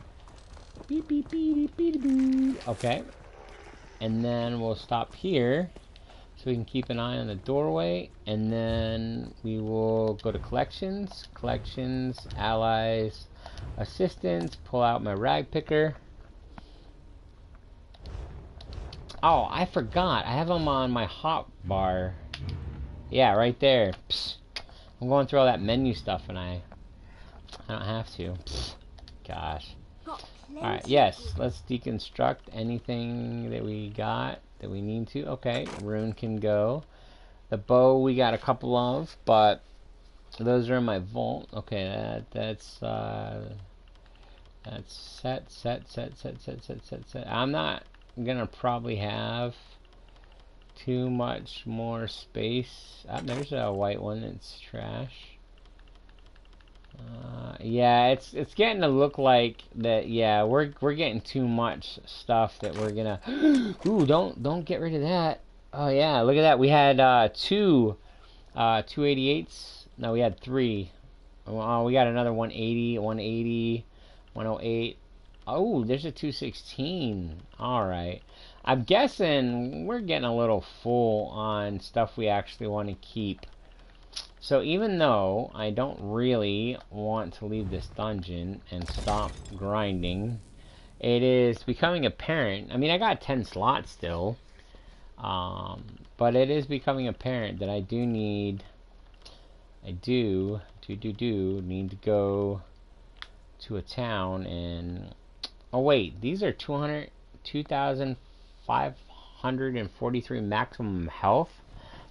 Beep, beep, beep, beep, beep, beep. Okay. And then we'll stop here so we can keep an eye on the doorway. And then we will go to collections, allies, assistants, pull out my rag picker. Oh, I forgot. I have them on my hot bar. Yeah, right there. Psst. I'm going through all that menu stuff and I don't have to. Psst. Gosh. Alright, yes. Let's deconstruct anything that we got that we need to. Okay, rune can go. The bow we got a couple of, but those are in my vault. Okay, that's set. I'm not gonna probably have too much more space. There's a white one that's trash. Yeah, it's getting to look like that. Yeah, we're getting too much stuff that we're gonna. Ooh, don't get rid of that. Oh yeah, look at that. We had two 288s. No, we had three. Oh, we got another 180, 180, 108. Oh, there's a 216. All right. I'm guessing we're getting a little full on stuff we actually want to keep. So even though I don't really want to leave this dungeon and stop grinding, it is becoming apparent. I mean, I got 10 slots still, but it is becoming apparent that I do need to go to a town and. Oh wait, these are 2,543 maximum health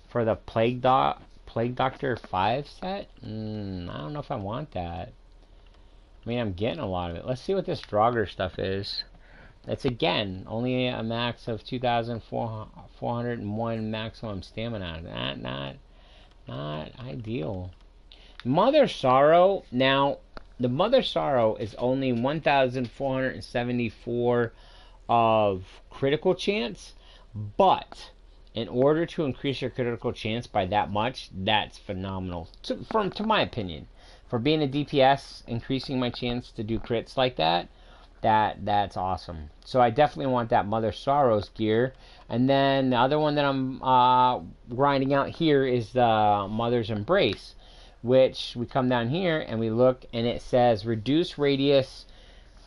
for the Plague Doctor 5 set? I don't know if I want that. I mean, I'm getting a lot of it. Let's see what this Draugr stuff is. It's again only a max of 2,401 maximum stamina. Not ideal. Mother Sorrow. Now, the Mother Sorrow is only 1,474 of critical chance, but in order to increase your critical chance by that much, that's phenomenal. To my opinion, for being a DPS, increasing my chance to do crits like that's awesome. So I definitely want that Mother Sorrow's gear. And then the other one that I'm grinding out here is the Mother's Embrace, which we come down here and we look and it says reduce radius.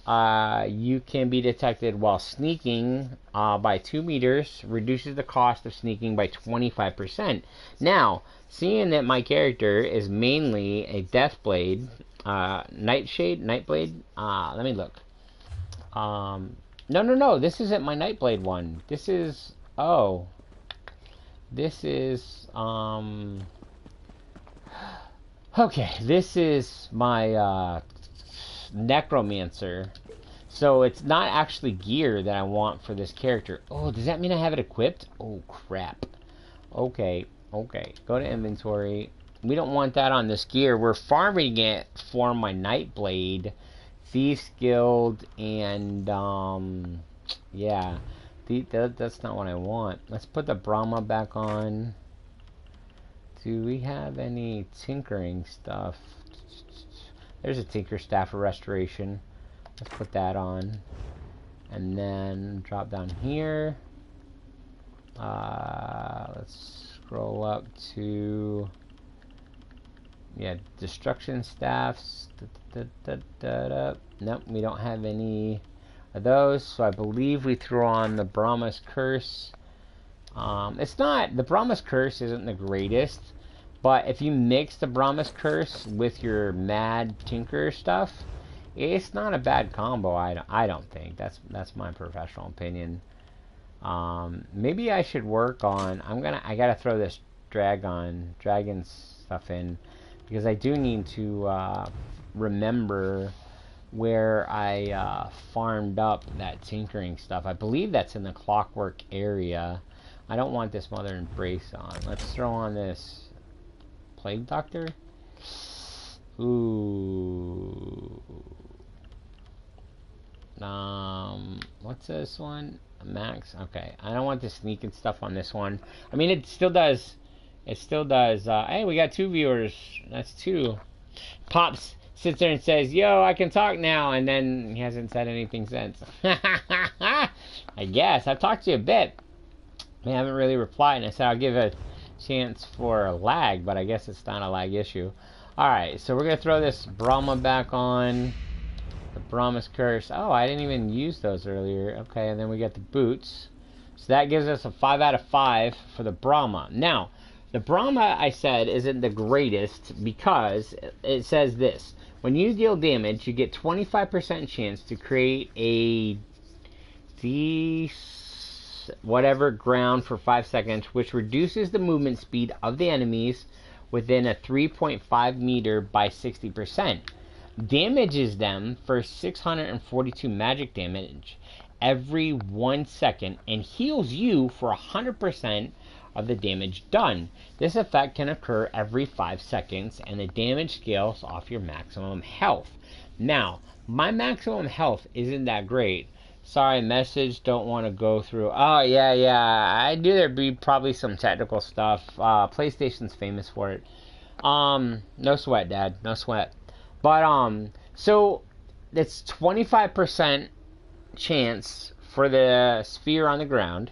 You can be detected while sneaking by 2 meters, reduces the cost of sneaking by 25%. Now, seeing that my character is mainly a Deathblade, Nightblade, let me look. No, this isn't my Nightblade one. This is, okay, this is my Necromancer. So it's not actually gear that I want for this character. Oh, does that mean I have it equipped? Oh, crap. Okay. Go to inventory. We don't want that on this gear. We're farming it for my Nightblade, Thieves Guild, and, yeah. That's not what I want. Let's put the Brahma back on. Do we have any tinkering stuff? There's a Tinker Staff of Restoration. Let's put that on. And then drop down here. Let's scroll up to... yeah, Destruction Staffs. Nope, we don't have any of those. So I believe we threw on the Brahma's Curse. It's not... the Brahma's Curse isn't the greatest. But if you mix the Brahma's Curse with your Mad Tinker stuff, it's not a bad combo. I don't think that's my professional opinion. Maybe I should work on. I gotta throw this dragon stuff in, because I do need to remember where I farmed up that tinkering stuff. I believe that's in the Clockwork area. I don't want this Mother Embrace on. Let's throw on this Plague Doctor. Ooh. What's this one? Max. Okay. I don't want the sneaking stuff on this one. I mean, it still does. Hey, we got 2 viewers. That's 2. Pops sits there and says, "Yo, I can talk now," and then he hasn't said anything since. I guess I've talked to you a bit. I haven't really replied, and I said I'll give a chance for a lag, but I guess it's not a lag issue. Alright, so we're going to throw this Brahma back on. The Brahma's Curse. Oh, I didn't even use those earlier. Okay, and then we got the boots. So that gives us a 5 out of 5 for the Brahma. Now, the Brahma, I said, isn't the greatest because it says this. When you deal damage, you get 25% chance to create a whatever ground for 5 seconds, which reduces the movement speed of the enemies within a 3.5 meter by 60%. Damages them for 642 magic damage every 1 second and heals you for 100% of the damage done. This effect can occur every 5 seconds, and the damage scales off your maximum health. Now, my maximum health isn't that great. Sorry, message, don't want to go through. Oh, yeah, I knew there'd be probably some technical stuff. PlayStation's famous for it. No sweat, Dad, no sweat. But, so, it's 25% chance for the sphere on the ground.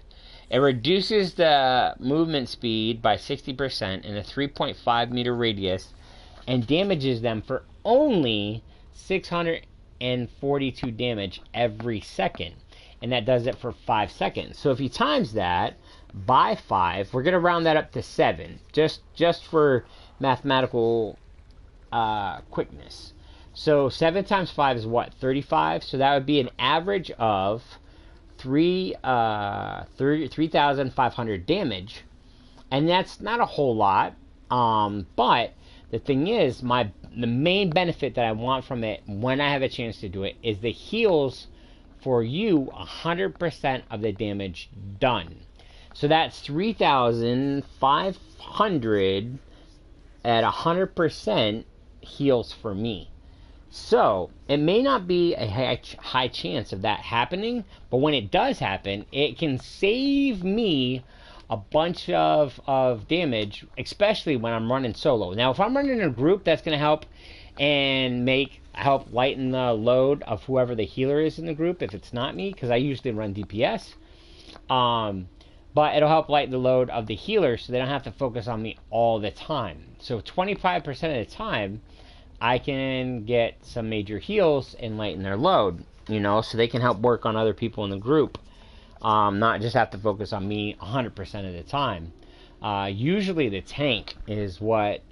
It reduces the movement speed by 60% in a 3.5 meter radius and damages them for only 642 damage every second. And that does it for 5 seconds. So if you times that by 5, we're going to round that up to 7. Just for mathematical quickness. So 7 times 5 is what? 35? So that would be an average of 3,500 damage, and that's not a whole lot. But the thing is, the main benefit that I want from it when I have a chance to do it is the heals for you 100% of the damage done. So that's 3,500 at 100% heals for me. So, it may not be a high chance of that happening, but when it does happen, it can save me a bunch of damage, especially when I'm running solo. Now, if I'm running in a group, that's going to help and help lighten the load of whoever the healer is in the group, if it's not me, because I usually run DPS. But it'll help lighten the load of the healer so they don't have to focus on me all the time. So 25% of the time, I can get some major heals and lighten their load, so they can help work on other people in the group. Not just have to focus on me 100% of the time. Usually the tank is what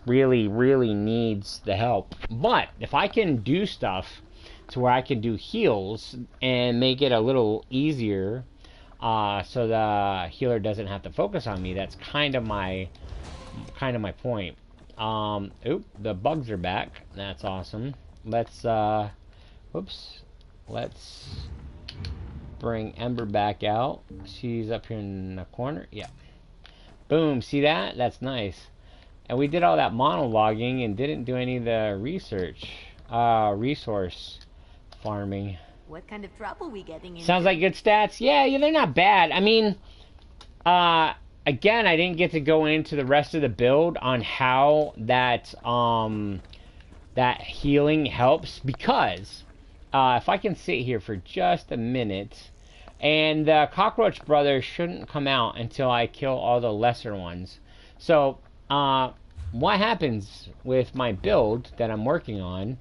really, really needs the help. But if I can do stuff to where I can do heals and make it a little easier, so the healer doesn't have to focus on me, that's kind of my point. The bugs are back. That's awesome. Let's bring Ember back out. She's up here in the corner. Yeah. Boom. See that? That's nice. And we did all that monologuing and didn't do any of the resource farming. What kind of trouble we getting into? Sounds like good stats. Yeah, they're not bad. I mean, again, I didn't get to go into the rest of the build on how that healing helps, because if I can sit here for just a minute, and the cockroach brothers shouldn't come out until I kill all the lesser ones. So what happens with my build that I'm working on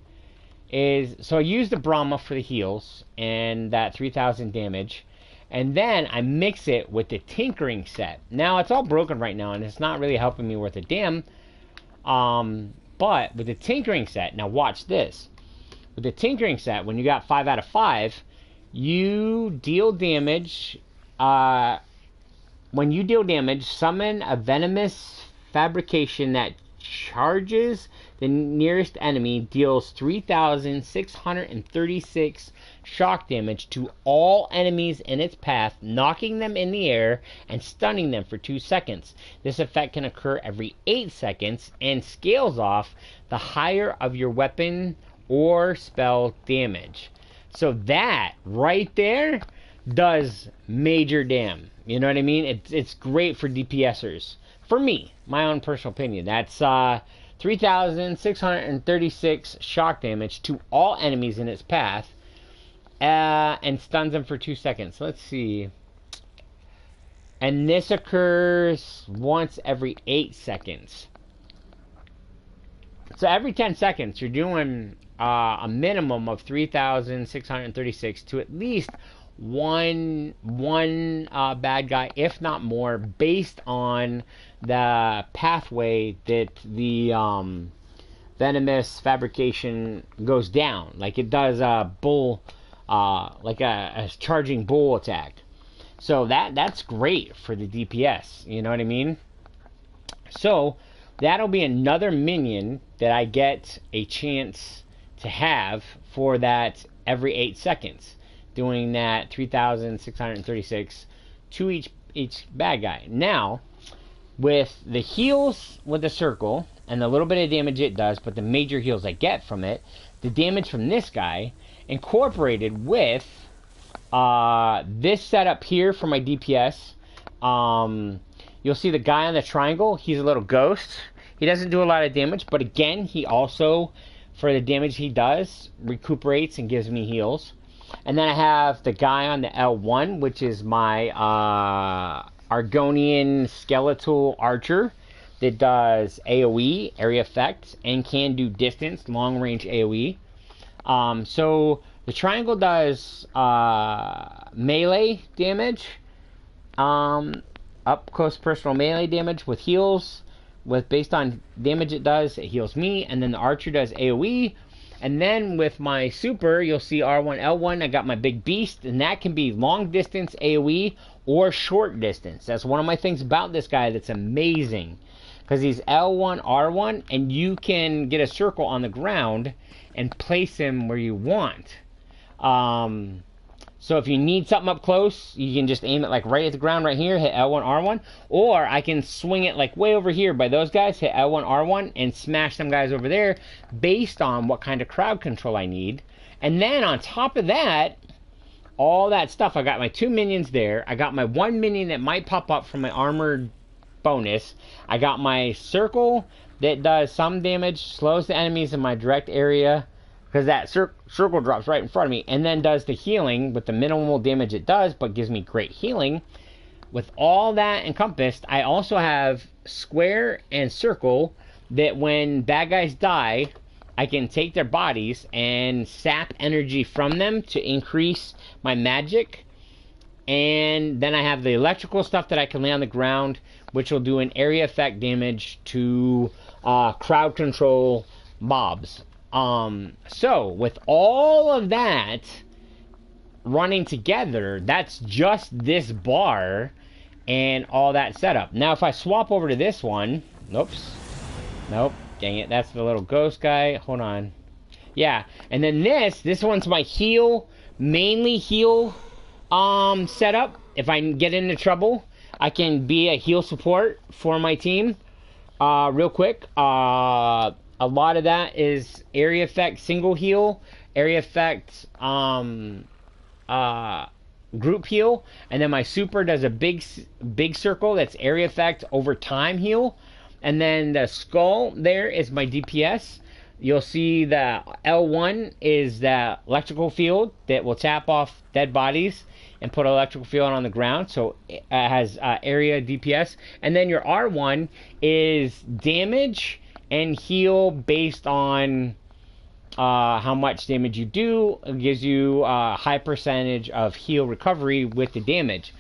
is, so I use the Brahma for the heals and that 3,000 damage. And then I mix it with the tinkering set. Now, it's all broken right now, and it's not really helping me worth a damn. But with the tinkering set, now watch this. With the tinkering set, when you got 5 out of 5, you deal damage. When you deal damage, summon a venomous fabrication that charges the nearest enemy, deals 3,636 shock damage to all enemies in its path, knocking them in the air and stunning them for 2 seconds. This effect can occur every 8 seconds and scales off the higher of your weapon or spell damage. So that right there does major damn. You know what I mean? It's great for DPSers. For me, my own personal opinion. That's 3,636 shock damage to all enemies in its path, and stuns them for 2 seconds. Let's see. And this occurs once every 8 seconds. So every 10 seconds, you're doing a minimum of 3,636 to at least one bad guy, if not more, based on the pathway that the venomous fabrication goes down. Like it does a bull, like a charging bull attack. So that's great for the DPS. You know what I mean? So that'll be another minion that I get a chance to have for that every 8 seconds, doing that 3,636 to each bad guy. Now, with the heals with the circle and the little bit of damage it does, but the major heals I get from it, the damage from this guy incorporated with this setup here for my DPS. You'll see the guy on the triangle. He's a little ghost. He doesn't do a lot of damage, but again, he also, for the damage he does, recuperates and gives me heals. And then I have the guy on the L1, which is my Argonian skeletal archer that does AoE, area effect, and can do distance, long range AoE. So the triangle does melee damage, up close personal melee damage with heals. Based on damage it does, it heals me, and then the archer does AoE. And then with my super, you'll see R1, L1, I got my big beast, and that can be long distance AoE or short distance. That's one of my things about this guy that's amazing, because he's L1, R1, and you can get a circle on the ground and place him where you want. So if you need something up close, you can just aim it like right at the ground right here, hit L1, R1. Or I can swing it like way over here by those guys, hit L1, R1, and smash them guys over there based on what kind of crowd control I need. And then on top of that, all that stuff, I got my 2 minions there. I got my 1 minion that might pop up from my armored bonus. I got my circle that does some damage, slows the enemies in my direct area, because that circle drops right in front of me, and then does the healing with the minimal damage it does, but gives me great healing. With all that encompassed, I also have square and circle that when bad guys die, I can take their bodies and sap energy from them to increase my magic. And then I have the electrical stuff that I can lay on the ground, which will do an area effect damage to crowd control mobs. So with all of that running together, that's just this bar and all that setup. Now if I swap over to this one, nope, dang it, that's the little ghost guy. Hold on. Yeah, and then this one's my heal, mainly heal setup. If I get into trouble, I can be a heal support for my team real quick. A lot of that is area effect single heal, area effect group heal, and then my super does a big circle that's area effect over time heal. And then the skull there is my DPS. You'll see the L1 is the electrical field that will tap off dead bodies and put an electrical field on the ground, so it has area DPS. And then your R1 is damage and heal based on how much damage you do. It gives you a high percentage of heal recovery with the damage.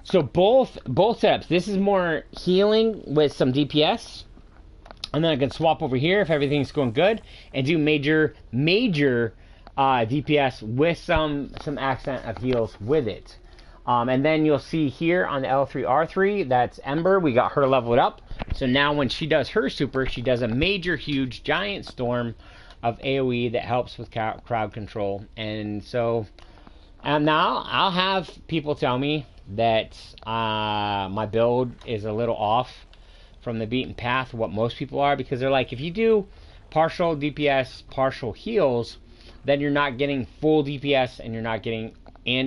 So both setups. This is more healing with some DPS. And then I can swap over here if everything's going good and do major DPS with some accent of heals with it. And then you'll see here on the L3R3, that's Ember. We got her leveled up. So now when she does her super, she does a major, huge, giant storm of AoE that helps with crowd control. And so now I'll have people tell me that my build is a little off from the beaten path, what most people are, because they're like, if you do partial DPS, partial heals, then you're not getting full DPS and you're not getting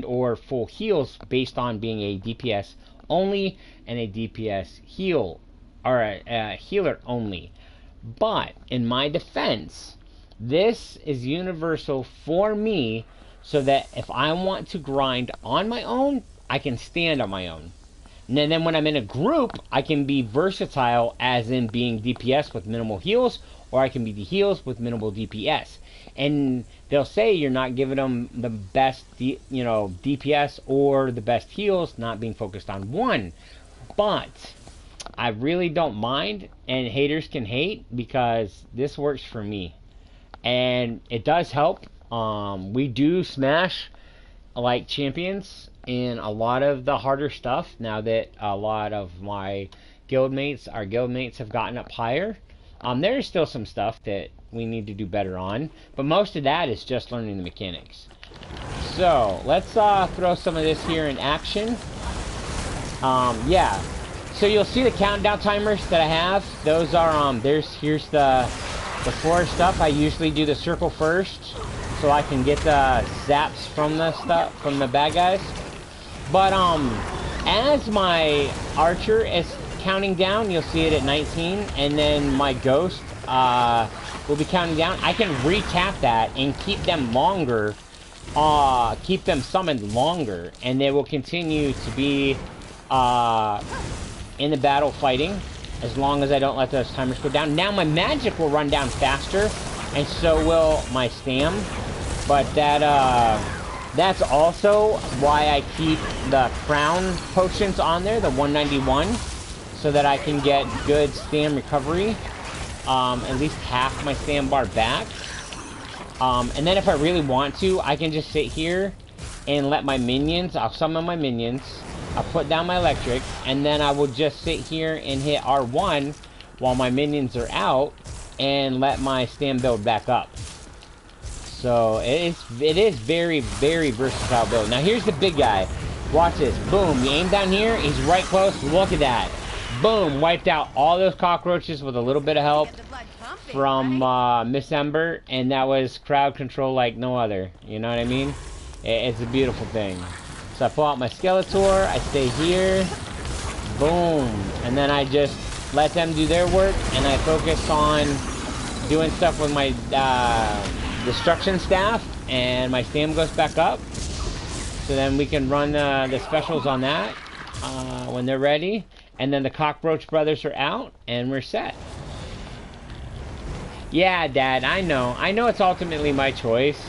or full heals based on being a DPS only and a DPS heal or a healer only. But in my defense, this is universal for me, so that if I want to grind on my own, I can stand on my own. And then when I'm in a group, I can be versatile, as in being DPS with minimal heals, or I can be the heals with minimal DPS. And they'll say you're not giving them the best, DPS or the best heals, not being focused on one. But I really don't mind, and haters can hate, because this works for me. And it does help. We do smash like champions in a lot of the harder stuff now that a lot of my our guild mates have gotten up higher. There's still some stuff that we need to do better on, but most of that is just learning the mechanics. So let's throw some of this here in action. Yeah, so you'll see the countdown timers that I have. Those are here's the floor stuff. I usually do the circle first, so I can get the zaps from the bad guys. But as my archer is counting down, you'll see it at 19, and then my ghost will be counting down. I can re-tap that and keep them longer, keep them summoned longer, and they will continue to be in the battle fighting as long as I don't let those timers go down. Now my magic will run down faster, and so will my stam. But that's also why I keep the crown potions on there, the 191, so that I can get good stam recovery, at least half my stam bar back. And then if I really want to, I can just sit here and let my minions, I'll summon my minions, I'll put down my electric, and then I will just sit here and hit R1 while my minions are out and let my stam build back up. So it is very, very versatile build. Now here's the big guy. Watch this. Boom. You aim down here. He's right close. Look at that. Boom. Wiped out all those cockroaches with a little bit of help from Miss Ember. And that was crowd control like no other. You know what I mean? It's a beautiful thing. So I pull out my Skeletor. I stay here. Boom. And then I just let them do their work. And I focus on doing stuff with my destruction staff, and my stam goes back up, so then we can run the specials on that when they're ready, and then the cockroach brothers are out and we're set. Yeah, Dad, I know it's ultimately my choice,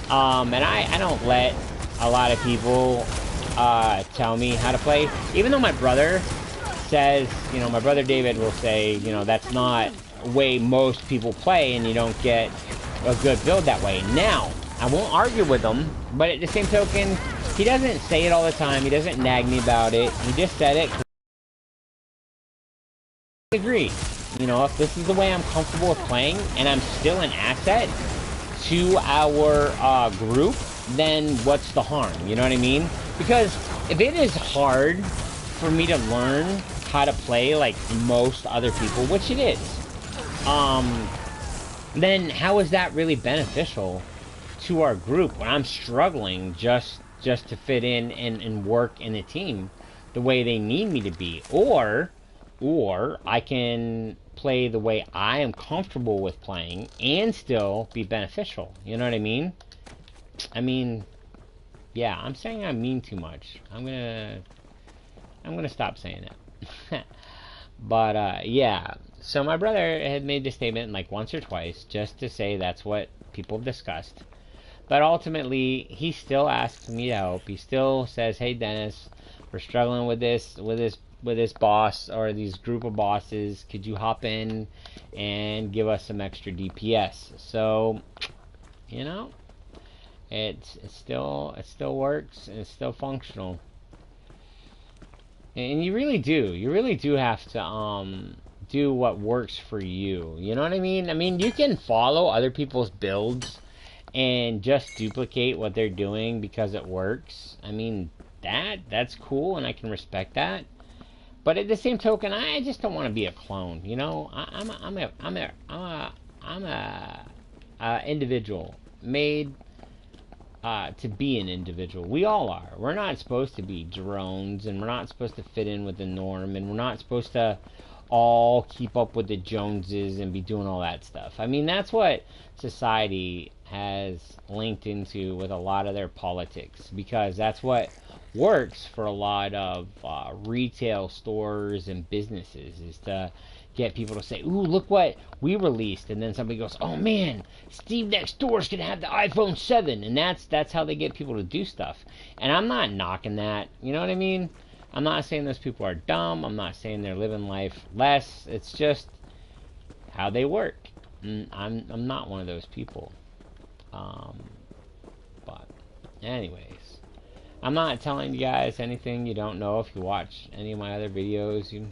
and I don't let a lot of people tell me how to play, even though my brother says, my brother David will say, that's not the way most people play, and you don't get a good build that way. Now, I won't argue with him, but at the same token, he doesn't say it all the time. He doesn't nag me about it. He just said it. I agree. If this is the way I'm comfortable with playing, and I'm still an asset to our group, then what's the harm? You know what I mean? Because if it is hard for me to learn how to play like most other people, which it is, then how is that really beneficial to our group when I'm struggling just to fit in and work in a team the way they need me to be? Or I can play the way I am comfortable with playing and still be beneficial. You know what I mean? Yeah, I'm saying I mean too much. I'm gonna stop saying it. But yeah, so my brother had made this statement like once or twice just to say that's what people have discussed. But ultimately, he still asks me to help. He still says, "Hey Dennis, we're struggling with this with this boss or these group of bosses. Could you hop in and give us some extra DPS? So, you know, it still works and it's still functional. And you really do have to do what works for you. You know what I mean? I mean, you can follow other people's builds and just duplicate what they're doing because it works. I mean, that's cool, and I can respect that. But at the same token, I just don't want to be a clone. You know, I'm a individual made to be an individual. We all are. We're not supposed to be drones, and we're not supposed to fit in with the norm, and we're not supposed to all keep up with the Joneses and be doing all that stuff. I mean, that's what society has linked into with a lot of their politics, because that's what works for a lot of retail stores and businesses, is to get people to say, ooh, look what we released, and then somebody goes, oh man, Steve next door's gonna have the iPhone 7, and that's how they get people to do stuff. And I'm not knocking that, you know what I mean? I'm not saying those people are dumb. I'm not saying they're living life less. It's just how they work. I'm not one of those people. But anyways, I'm not telling you guys anything you don't know. If you watch any of my other videos, you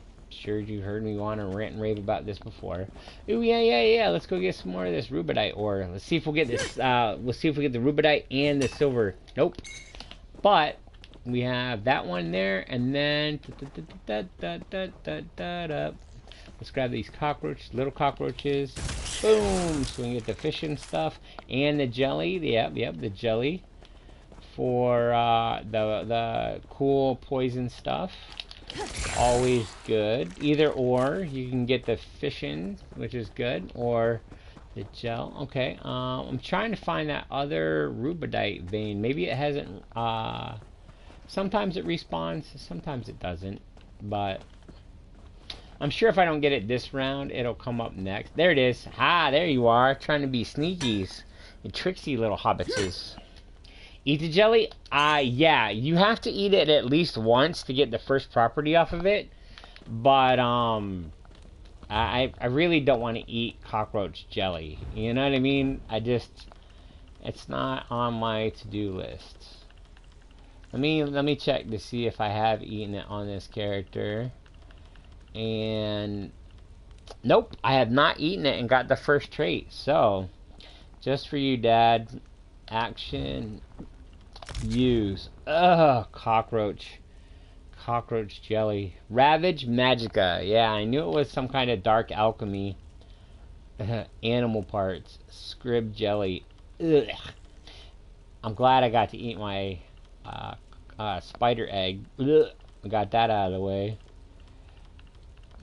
heard me want to rant and rave about this before. Ooh, yeah. Let's go get some more of this rubidite ore. Let's see if we'll get this. Let's see if we get the rubidite and the silver. Nope. But we have that one there, and then let's grab these little cockroaches. Boom! So we can get the fish and stuff, and the jelly. Yep, the jelly for the cool poison stuff. Always good. Either or, you can get the fishing, which is good, or the gel. Okay. I'm trying to find that other rubidite vein. Maybe it hasn't. Sometimes it respawns, sometimes it doesn't, but I'm sure if I don't get it this round, it'll come up next. There it is. Ah, there you are, trying to be sneakies. You tricksy little hobbitses. Eat the jelly? Yeah, you have to eat it at least once to get the first property off of it, but, I really don't want to eat cockroach jelly. You know what I mean? It's not on my to-do list. Let me check to see if I have eaten it on this character. And nope, I have not eaten it and got the first trait. So, just for you, Dad. Action. Use. Ugh, cockroach jelly. Ravage Magica. Yeah, I knew it was some kind of dark alchemy. Animal parts. Scrib jelly. Ugh. I'm glad I got to eat my spider egg. Ugh. We got that out of the way.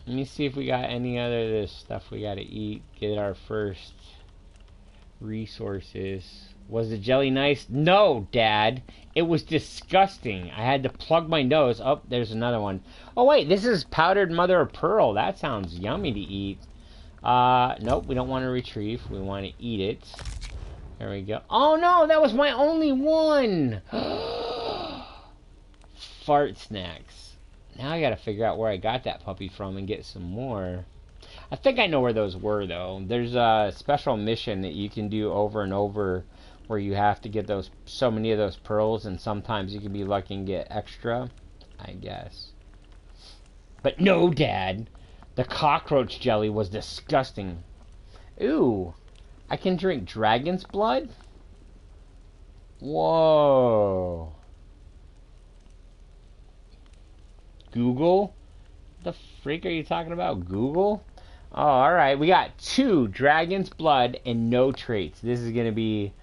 Let me see if we got any other of this stuff we gotta eat. Get our first resources. Was the jelly nice? No, Dad. It was disgusting. I had to plug my nose. Oh, there's another one. Oh, wait. This is powdered mother of pearl. That sounds yummy to eat. Nope. We don't want to retrieve. We want to eat it. There we go. Oh, no. That was my only one. Fart snacks. Now I gotta figure out where I got that puppy from and get some more. I think I know where those were, though. There's a special mission that you can do over and over where you have to get so many of those pearls, and sometimes you can be lucky and get extra, I guess. But no, Dad. The cockroach jelly was disgusting. Ooh. I can drink dragon's blood? Whoa. Google? What the freak are you talking about? Google? Oh, alright. We got 2 dragon's blood and no traits. This is gonna be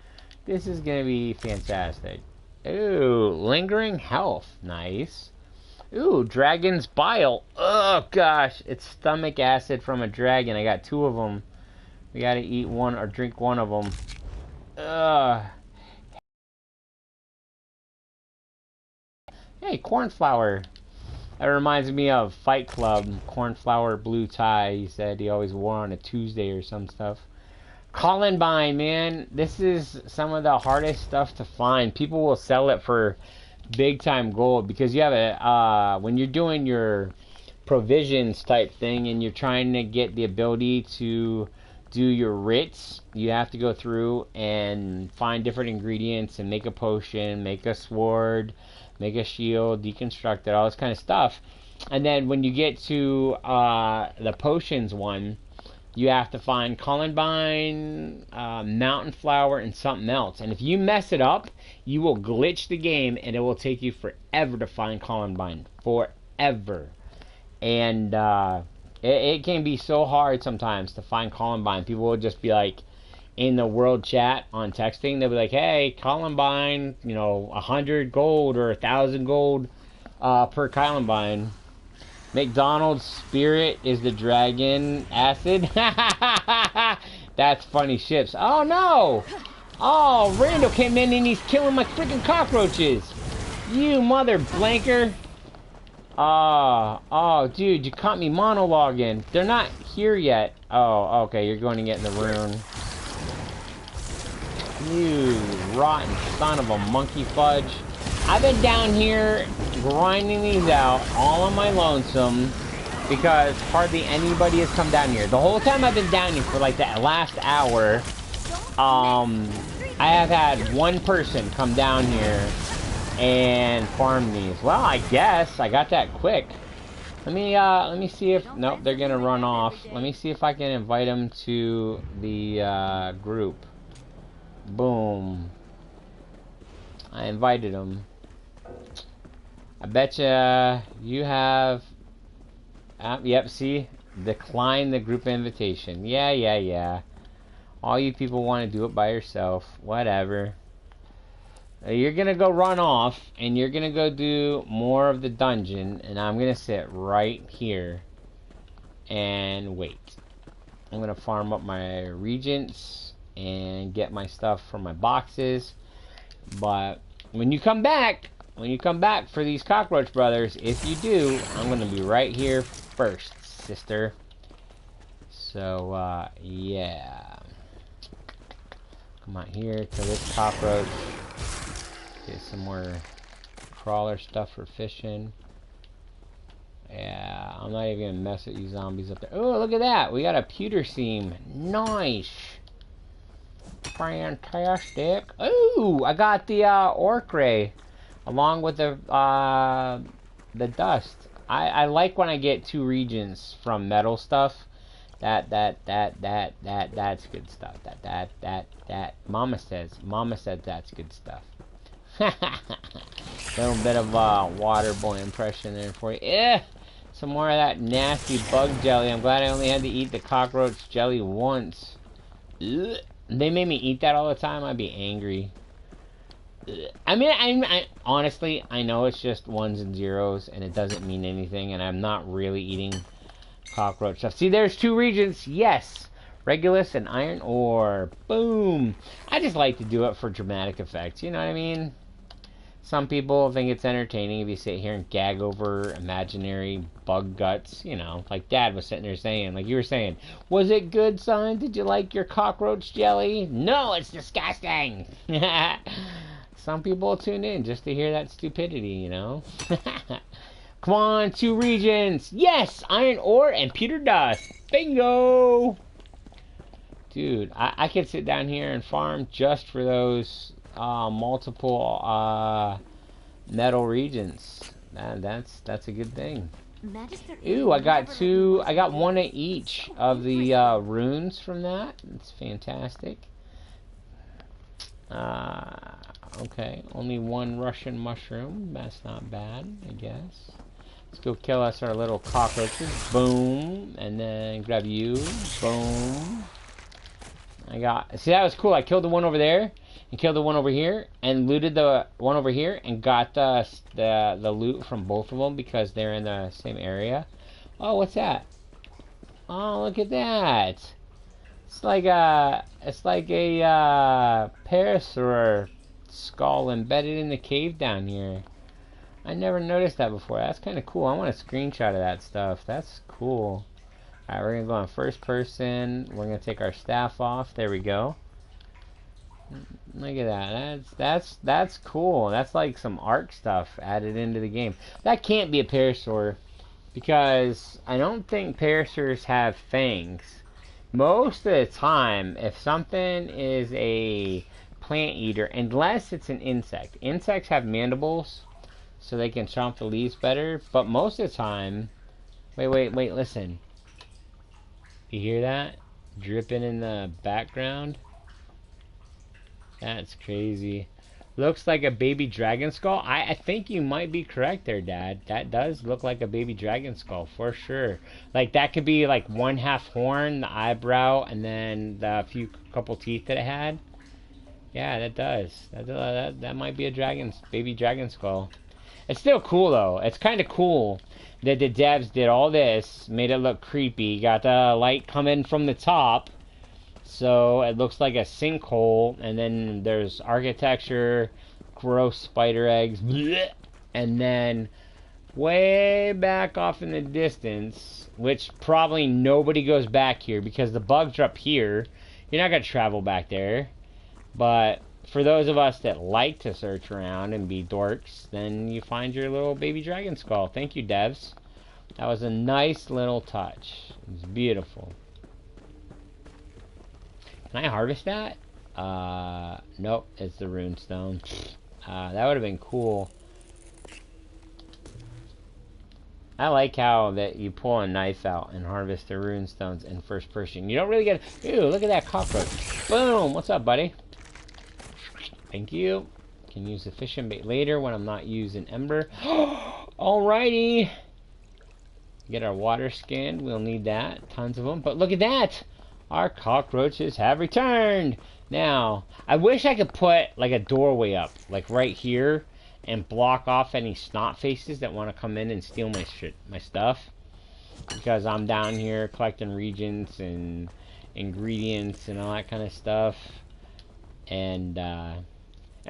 fantastic. Ooh, lingering health. Nice. Ooh, dragon's bile. Oh gosh, it's stomach acid from a dragon. I got 2 of them. We gotta eat one or drink one of them. Ugh. Hey, cornflower. That reminds me of Fight Club. Cornflower blue tie. He said he always wore on a Tuesday or some stuff. Columbine, man. This is some of the hardest stuff to find. People will sell it for big time gold because you have a when you're doing your provisions type thing, and you're trying to get the ability to do your writs, you have to go through and find different ingredients and make a potion, make a sword, make a shield, deconstruct it, all this kind of stuff. And then when you get to the potions one, you have to find columbine, mountain flower, and something else. And if you mess it up, you will glitch the game, and it will take you forever to find columbine. Forever. And it can be so hard sometimes to find columbine. People will just be like, in the world chat on texting, they'll be like, hey, columbine, 100 gold or 1,000 gold per columbine. McDonald's spirit is the dragon acid. That's funny ships. Oh no! Oh, Randall came in and he's killing my freaking cockroaches. You mother blanker. Oh, dude, you caught me monologuing. They're not here yet. Oh, okay, you're going to get in the rune. You rotten son of a monkey fudge. I've been down here grinding these out all on my lonesome because hardly anybody has come down here. The whole time I've been down here for like that last hour, I have had one person come down here and farm these. Well, I guess I got that quick. Let me see if, nope, they're gonna run off. Let me see if I can invite them to the group. Boom. I invited them. I betcha you have... yep, see? Decline the group invitation. Yeah. All you people want to do it by yourself. Whatever. You're going to go run off, and you're going to go do more of the dungeon, and I'm going to sit right here and wait. I'm going to farm up my regents and get my stuff from my boxes. But when you come back for these cockroach brothers, if you do, I'm going to be right here first, sister. So, yeah. Come out here to this cockroach. Get some more crawler stuff for fishing. Yeah, I'm not even going to mess with you zombies up there. Oh, look at that. We got a pewter seam. Nice. Fantastic. Ooh, I got the orc ray along with the dust. I like when I get 2 regions from metal stuff. That's good stuff. That Mama said that's good stuff. Little bit of water boy impression there for you. Yeah, some more of that nasty bug jelly. I'm glad I only had to eat the cockroach jelly once. Ugh. They made me eat that all the time. I'd be angry. I mean, I honestly, I know it's just 1s and 0s, and it doesn't mean anything, and I'm not really eating cockroach stuff. See, there's 2 regions. Yes. Regulus and iron ore. Boom. I just like to do it for dramatic effect. You know what I mean? Some people think it's entertaining if you sit here and gag over imaginary bug guts, like Dad was sitting there saying, like you were saying, was it good, son? Did you like your cockroach jelly? No, it's disgusting. Some people tune in just to hear that stupidity, Come on, 2 regions. Yes, iron ore and pewter dust. Bingo. Dude, I could sit down here and farm just for those multiple metal regions. That's a good thing. Ooh, I got 2. I got 1 of each of the runes from that. It's fantastic. Okay, only 1 Russian mushroom. That's not bad, I guess. Let's go kill us our little cockroaches. Boom, and then grab you. Boom. See, that was cool. I killed the one over there and killed the one over here and looted the one over here and got the loot from both of them because they're in the same area. Oh, what's that? Oh, look at that. It's like a parasaur skull embedded in the cave down here. I never noticed that before. That's kind of cool. I want a screenshot of that stuff. That's cool. Alright, we're going to go on first person. We're going to take our staff off. There we go. Look at that. That's cool. That's like some arc stuff added into the game. That can't be a parasaur. Because I don't think perishers have fangs. Most of the time, if something is a plant eater, unless it's an insect. Insects have mandibles, so they can chomp the leaves better. But most of the time... Wait, listen. You hear that? Dripping in the background? That's crazy. Looks like a baby dragon skull. I think you might be correct there, Dad. That does look like a baby dragon skull, for sure. Like, that could be, like, one half horn, the eyebrow, and then the couple teeth that it had. Yeah, that does. That might be a baby dragon skull. It's still cool, though. It's kind of cool that the devs did all this, made it look creepy, got the light coming from the top, so it looks like a sinkhole, and then there's architecture, gross spider eggs, bleh, and then way back off in the distance, which probably nobody goes back here because the bugs are up here. You're not going to travel back there, but for those of us that like to search around and be dorks, then you find your little baby dragon skull. Thank you, devs. That was a nice little touch. It was beautiful. Can I harvest that? Nope, it's the runestone. That would have been cool. I like how that you pull a knife out and harvest the runestones in first person. You don't really get... Ew, look at that cockroach. Boom! What's up, buddy? Thank you. Can use the fishing bait later when I'm not using ember. Alrighty. Get our water skinned. We'll need that. Tons of them. But look at that! Our cockroaches have returned! Now, I wish I could put like a doorway up, like right here, and block off any snot faces that want to come in and steal my stuff. Because I'm down here collecting reagents and ingredients and all that kind of stuff. And, I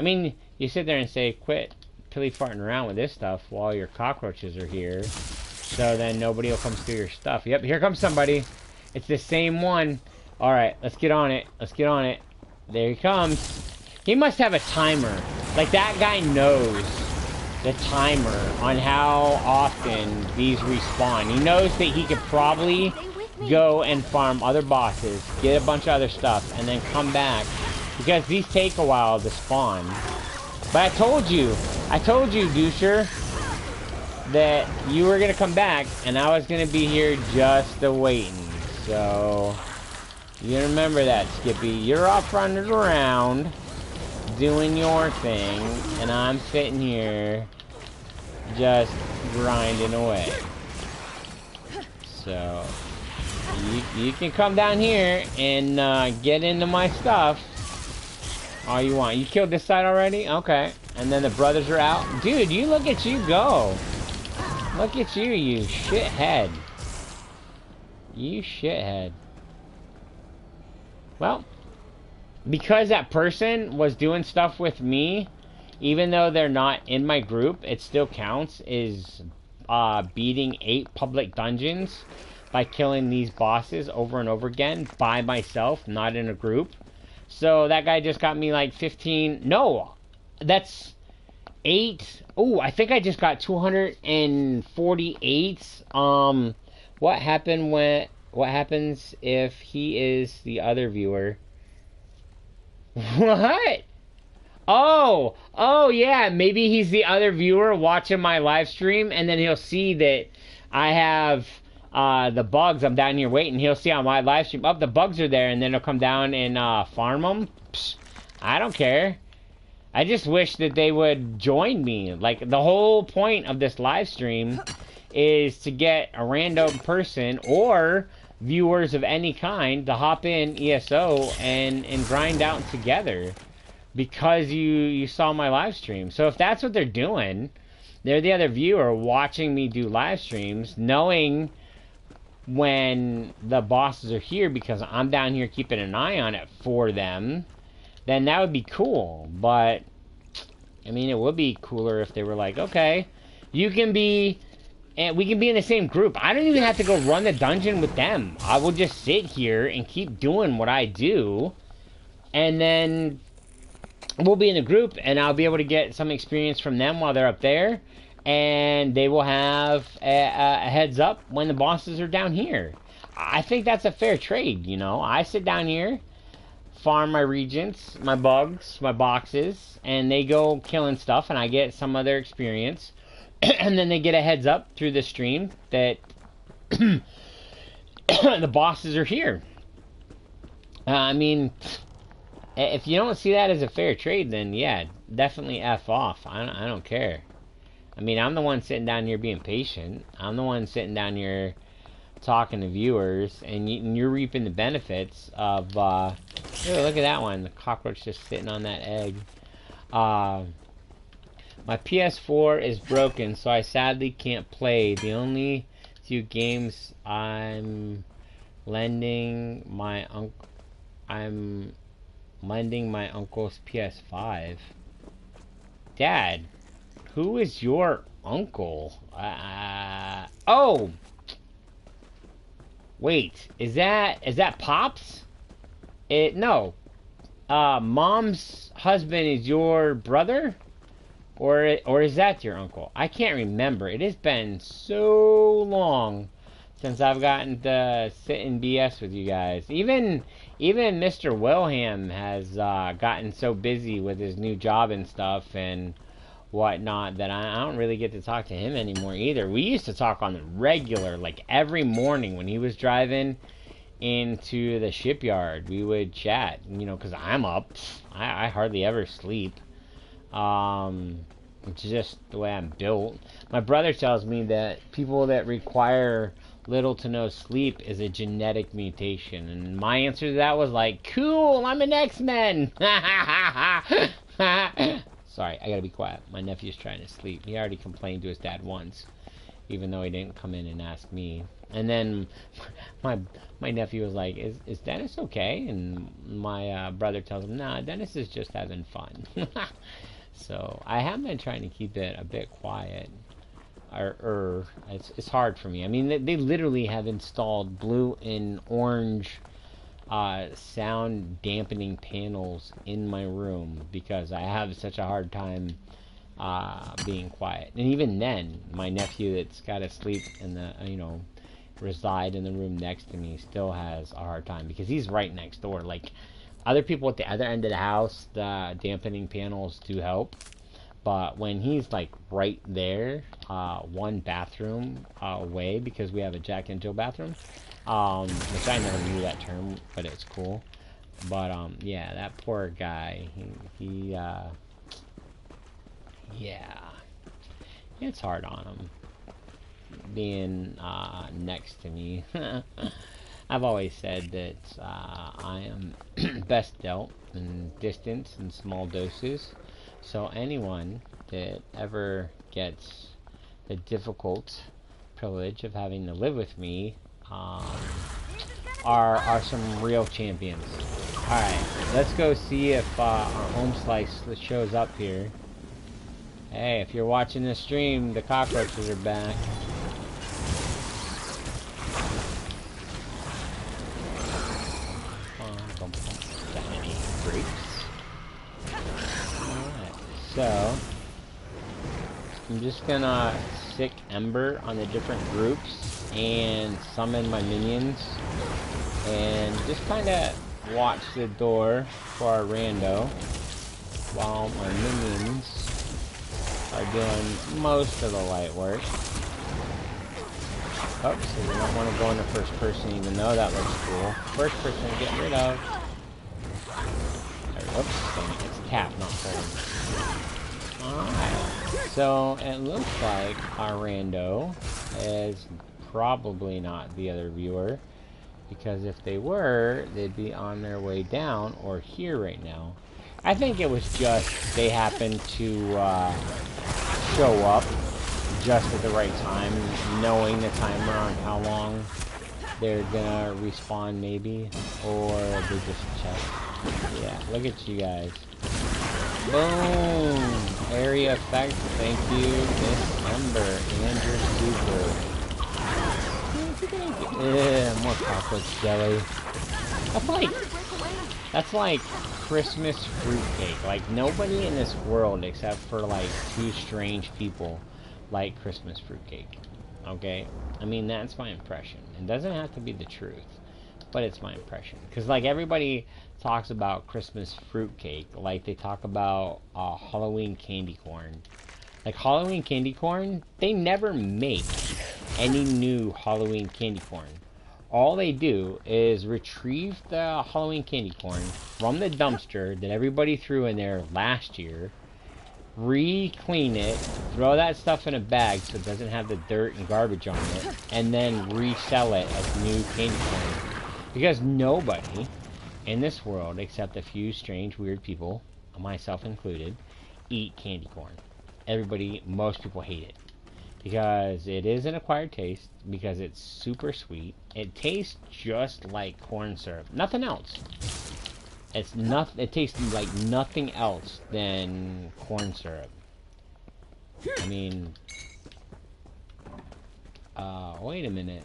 mean, you sit there and say, quit pilly farting around with this stuff while your cockroaches are here. So then nobody will come steal your stuff. Yep, here comes somebody. It's the same one. Alright, let's get on it. Let's get on it. There he comes. He must have a timer. Like, that guy knows the timer on how often these respawn. He knows that he could probably go and farm other bosses, get a bunch of other stuff, and then come back. Because these take a while to spawn. But I told you, doucher, that you were going to come back, and I was going to be here just waiting. So, you remember that, Skippy. You're off running around, doing your thing, and I'm sitting here, just grinding away. So, you can come down here and get into my stuff all you want. You killed this side already? Okay. And then the brothers are out. Dude, you look at you go. Look at you, you shithead. You shithead. Well, because that person was doing stuff with me, even though they're not in my group, it still counts as beating 8 public dungeons by killing these bosses over and over again by myself, not in a group. So that guy just got me like 15... No! That's 8... Oh, I think I just got 248. What happens if he is the other viewer? What? Oh yeah, maybe he's the other viewer watching my live stream, and then he'll see that I have the bugs. I'm down here waiting. He'll see on my live stream, oh, the bugs are there, and then he'll come down and farm them. Psh, I don't care. I just wish that they would join me. Like, the whole point of this live stream is to get a random person or viewers of any kind to hop in ESO and grind out together because you saw my live stream. So if that's what they're doing, they're the other viewer watching me do live streams, knowing when the bosses are here because I'm down here keeping an eye on it for them, then that would be cool. But I mean, it would be cooler if they were like, okay, you can be, and we can be in the same group. I don't even have to go run the dungeon with them. I will just sit here and keep doing what I do, and then we'll be in a group, and I'll be able to get some experience from them while they're up there, and they will have a heads up when the bosses are down here. I think that's a fair trade, you know. I sit down here, farm my regents, my bugs, my boxes, and they go killing stuff, and I get some of their experience. And then they get a heads up through the stream that the bosses are here. I mean, if you don't see that as a fair trade, then yeah, definitely F off. I don't care. I mean, I'm the one sitting down here being patient. I'm the one sitting down here talking to viewers, and you're reaping the benefits of, oh, look at that one. The cockroach just sitting on that egg. My PS4 is broken, so I sadly can't play. The only few games I'm lending my uncle's PS5. Dad, who is your uncle? Oh! Wait, is that Pops? No. Mom's husband is your brother? Or is that your uncle? I can't remember. It has been so long since I've gotten to sit and BS with you guys. Even Mr. Wilhelm has gotten so busy with his new job and stuff and whatnot that I don't really get to talk to him anymore either. We used to talk on the regular, like every morning when he was driving into the shipyard. We would chat, you know, because I'm up. I hardly ever sleep. It's just the way I'm built. My brother tells me that people that require little to no sleep is a genetic mutation, and my answer to that was like, cool, I'm an X-Men. Sorry, I gotta be quiet. My nephew's trying to sleep. He already complained to his dad once, even though he didn't come in and ask me. And then my nephew was like, is Dennis okay? And my brother tells him, nah, Dennis is just having fun. So I have been trying to keep it a bit quiet. It's hard for me. I mean, they literally have installed blue and orange sound dampening panels in my room because I have such a hard time being quiet. And even then, my nephew that's got to sleep in the, reside in the room next to me still has a hard time because he's right next door. Like, other people at the other end of the house, the dampening panels do help. But when he's like right there, one bathroom away, because we have a Jack and Jill bathroom, which I never knew that term, but it's cool. But yeah, that poor guy, yeah, it's hard on him being next to me. I've always said that I am best dealt in distance and small doses. So anyone that ever gets the difficult privilege of having to live with me are some real champions. Alright, let's go see if our home slice shows up here. Hey, if you're watching this stream, the cockroaches are back. So, I'm just gonna sick Ember on the different groups and summon my minions and just kind of watch the door for our rando while my minions are doing most of the light work. Oh, so we don't want to go into first person even though that looks cool. First person to get rid of. Oops, it's tap, not hold. Alright, so it looks like our rando is probably not the other viewer, because if they were, they'd be on their way down or here right now. I think it was just they happened to show up just at the right time, knowing the timer on how long they're gonna respawn maybe, or they just checked. Yeah, look at you guys. Boom! Area effect, thank you, Miss Ember, and your super. More cockroach jelly. That's like Christmas fruitcake. Like, nobody in this world, except for like two strange people, like Christmas fruitcake. Okay? I mean, that's my impression. It doesn't have to be the truth, but it's my impression. Because, like, everybody talks about Christmas fruitcake like they talk about Halloween candy corn. Like, Halloween candy corn, they never make any new Halloween candy corn. All they do is retrieve the Halloween candy corn from the dumpster that everybody threw in there last year, re-clean it, throw that stuff in a bag so it doesn't have the dirt and garbage on it, and then resell it as new candy corn. Because nobody in this world, except a few strange, weird people, myself included, eat candy corn. Most people hate it. Because it is an acquired taste, because it's super sweet. It tastes just like corn syrup. Nothing else. It tastes like nothing else than corn syrup. I mean, wait a minute.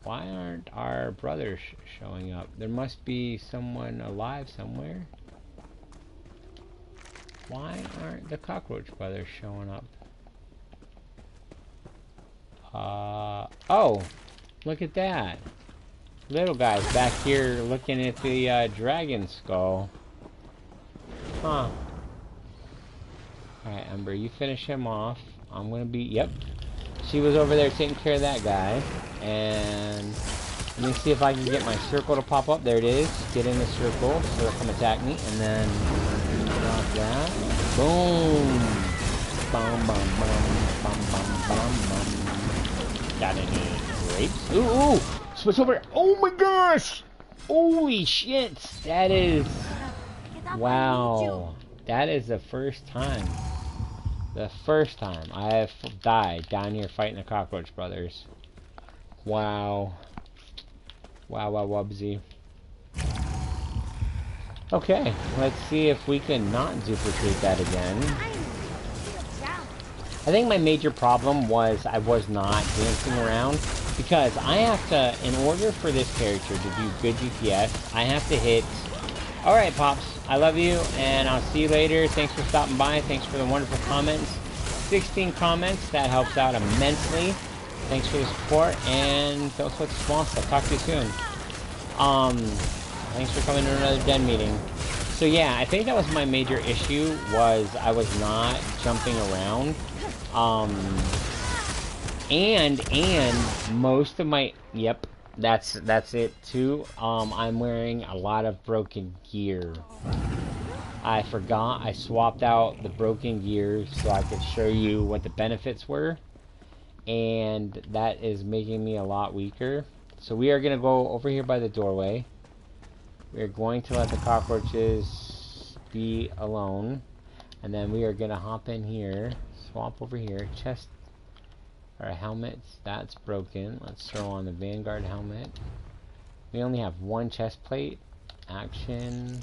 Why aren't our brothers showing up? There must be someone alive somewhere. Why aren't the Cockroach Brothers showing up? Oh, look at that. Little guy's back here looking at the dragon skull. Huh. Alright, Ember, you finish him off. I'm gonna be, yep. She was over there taking care of that guy. And let me see if I can get my circle to pop up. There it is. Get in the circle so they'll come attack me. And then drop that. Boom. Bum, bum, bum, bum, bum, bum, bum. Got any grapes? Ooh, ooh! Switch over! Oh my gosh! Holy shit! That is... Wow. That is the first time. The first time I have died down here fighting the Cockroach Brothers. Wow. Wow, wow, wubsy. Okay, let's see if we can not duplicate that again. I think my major problem was I was not dancing around, because I have to, in order for this character to do good DPS, I have to hit... Alright, Pops, I love you, and I'll see you later. Thanks for stopping by. Thanks for the wonderful comments. 16 comments, that helps out immensely. Thanks for the support, and don't sweat the small stuff. Talk to you soon. Thanks for coming to another den meeting. So yeah, I think that was my major issue, was I was not jumping around. And most of my, yep, that's it too. I'm wearing a lot of broken gear. I forgot I swapped out the broken gear so I could show you what the benefits were, and that is making me a lot weaker. So we are going to go over here by the doorway. We're going to let the cockroaches be alone, and then we are going to hop in here, swap over here, chest, or helmets, that's broken. Let's throw on the Vanguard helmet. We only have one chest plate. Action,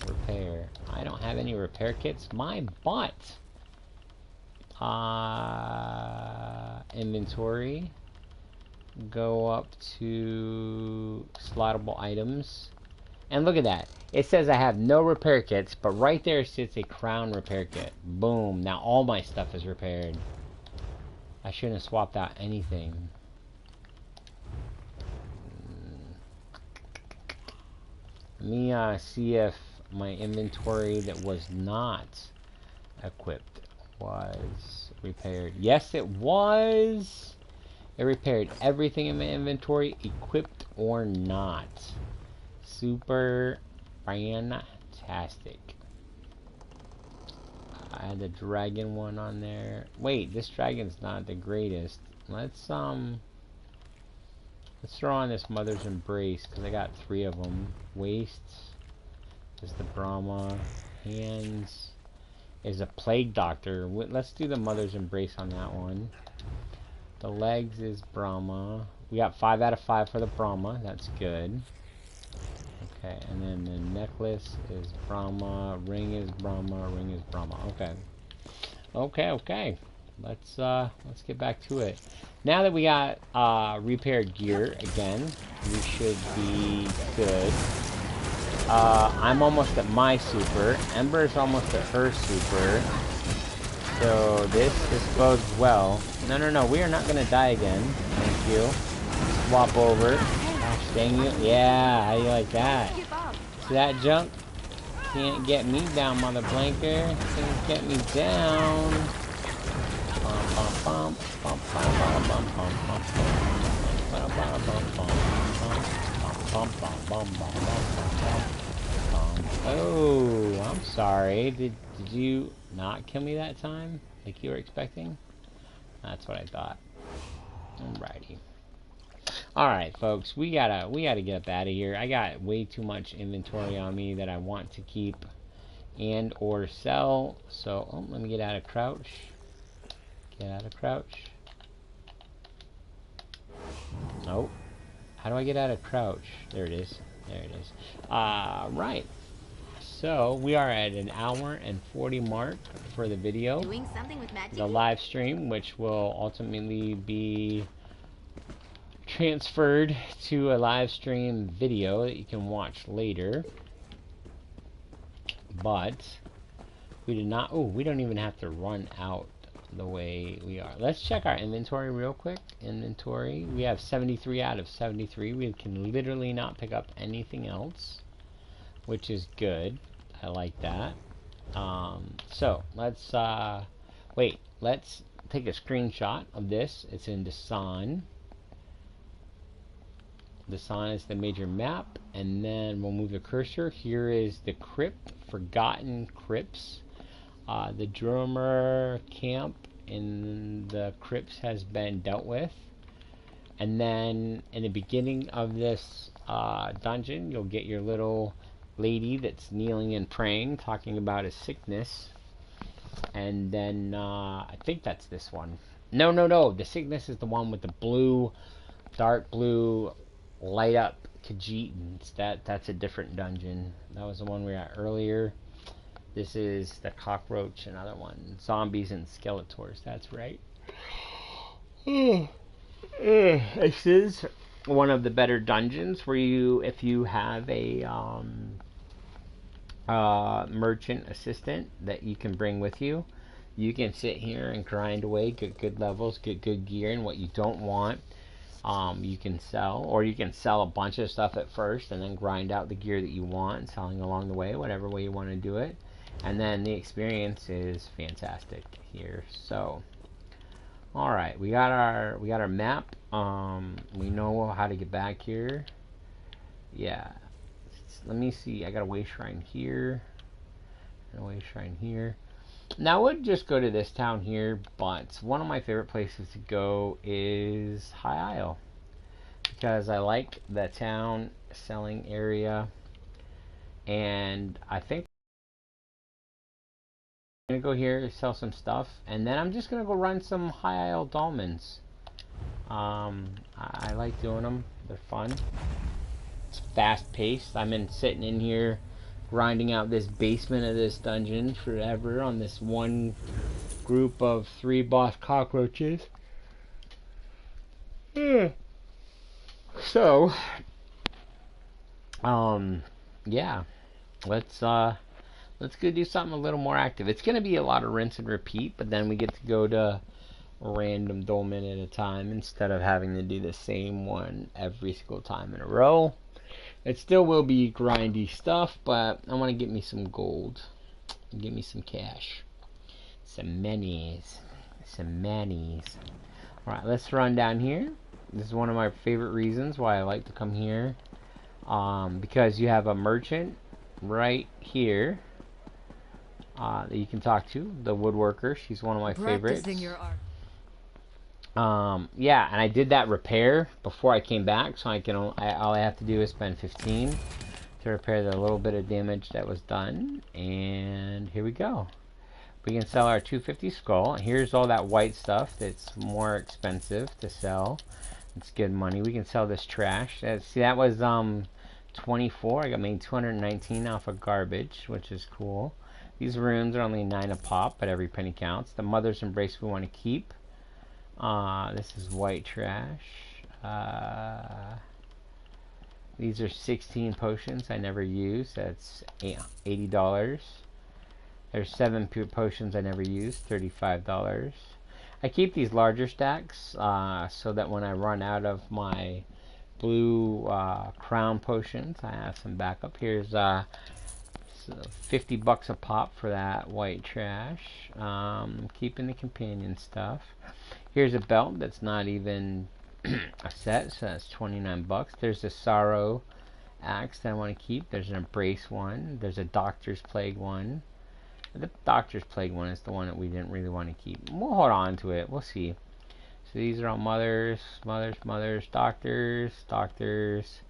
repair. I don't have any repair kits. My butt. Inventory. Go up to slottable items. And look at that. It says I have no repair kits, but right there sits a crown repair kit. Boom. Now all my stuff is repaired. I shouldn't have swapped out anything. Let me see if my inventory that was not equipped was repaired. Yes, it was. It repaired everything in my inventory, equipped or not. Super fantastic. I had the dragon one on there. Wait, this dragon's not the greatest. Let's throw on this Mother's Embrace, because I got 3 of them. Waist is the Brahma. Hands is a Plague Doctor. Let's do the Mother's Embrace on that one. The legs is Brahma. We got 5 out of 5 for the Brahma. That's good. Okay, and then the necklace is Brahma. Ring is Brahma. Ring is Brahma. Okay. Okay. Let's get back to it. Now that we got repaired gear again, we should be good. I'm almost at my super. Ember's almost at her super. So this bodes well. No, we are not gonna die again. Thank you. Swap over. Gosh dang you. Yeah, how you like that? See that jump? Can't get me down, mother blanker. Can't get me down. Oh, I'm sorry. Did you not kill me that time, like you were expecting? That's what I thought. Alrighty. Alright, folks, we gotta get up out of here. I got way too much inventory on me that I want to keep and or sell. So, let me get out of crouch. Get out of crouch. Oh, how do I get out of crouch? There it is. There it is. Right. So we are at an hour and 40 mark for the video. Doing something with magic? The live stream, which will ultimately be transferred to a live stream video that you can watch later. But we did not. Oh, we don't even have to run out the way we are. Let's check our inventory real quick. Inventory. We have 73 out of 73. We can literally not pick up anything else, which is good. I like that. So let's wait. Let's take a screenshot of this. It's in Dasan. Dasan is the major map, and then we'll move the cursor. Here is the crypt, Forgotten Crypts. The drummer camp in the crypts has been dealt with, and then in the beginning of this dungeon, you'll get your little lady that's kneeling and praying, talking about a sickness. And then I think that's this one. No. The sickness is the one with the blue, dark blue, light up Khajiitans. That's a different dungeon. That was the one we were at earlier. This is the cockroach, another one. Zombies and skeletors. That's right. This is one of the better dungeons where you, if you have a merchant assistant that you can bring with you, you can sit here and grind away, get good levels, get good gear, and what you don't want, you can sell, or you can sell a bunch of stuff at first and then grind out the gear that you want, selling along the way, whatever way you want to do it. And then the experience is fantastic here. So, all right, we got our map. We know how to get back here. Yeah. Let me see. I got a way shrine here. And a way shrine here. Now I would just go to this town here, but one of my favorite places to go is High Isle, because I like the town selling area, and I think I'm gonna go here, sell some stuff, and then I'm just gonna go run some High Isle dolmens. I like doing them. They're fun. It's fast paced. Sitting in here grinding out this basement of this dungeon forever on this one group of 3 boss cockroaches. So, yeah, let's go do something a little more active. It's gonna be a lot of rinse and repeat, but then we get to go to a random dolmen at a time instead of having to do the same one every single time in a row. It still will be grindy stuff, but I want to get me some gold. Get me some cash. Some monies. Alright, let's run down here. This is one of my favorite reasons why I like to come here. Because you have a merchant right here that you can talk to. The woodworker. She's one of my favorites. Practicing your art. Yeah, and I did that repair before I came back, so I can all I have to do is spend 15 to repair the little bit of damage that was done. And here we go. We can sell our 250 skull. Here's all that white stuff that's more expensive to sell. It's good money. We can sell this trash. See, that was 24. I got made 219 off of garbage, which is cool. These runes are only 9 a pop, but every penny counts. The mother's embrace we want to keep. This is white trash. These are 16 potions I never use. That's $80. There's 7 pure potions I never used, $35. I keep these larger stacks so that when I run out of my blue crown potions, I have some backup. Here's $50 a pop for that white trash. Keeping the companion stuff. Here's a belt that's not even a set, so that's $29. There's a sorrow axe that I want to keep. There's an embrace one. There's a doctor's plague one. The doctor's plague one is the one that we didn't really want to keep. We'll hold on to it. We'll see. So these are all mothers, mothers, mothers, doctors, doctors,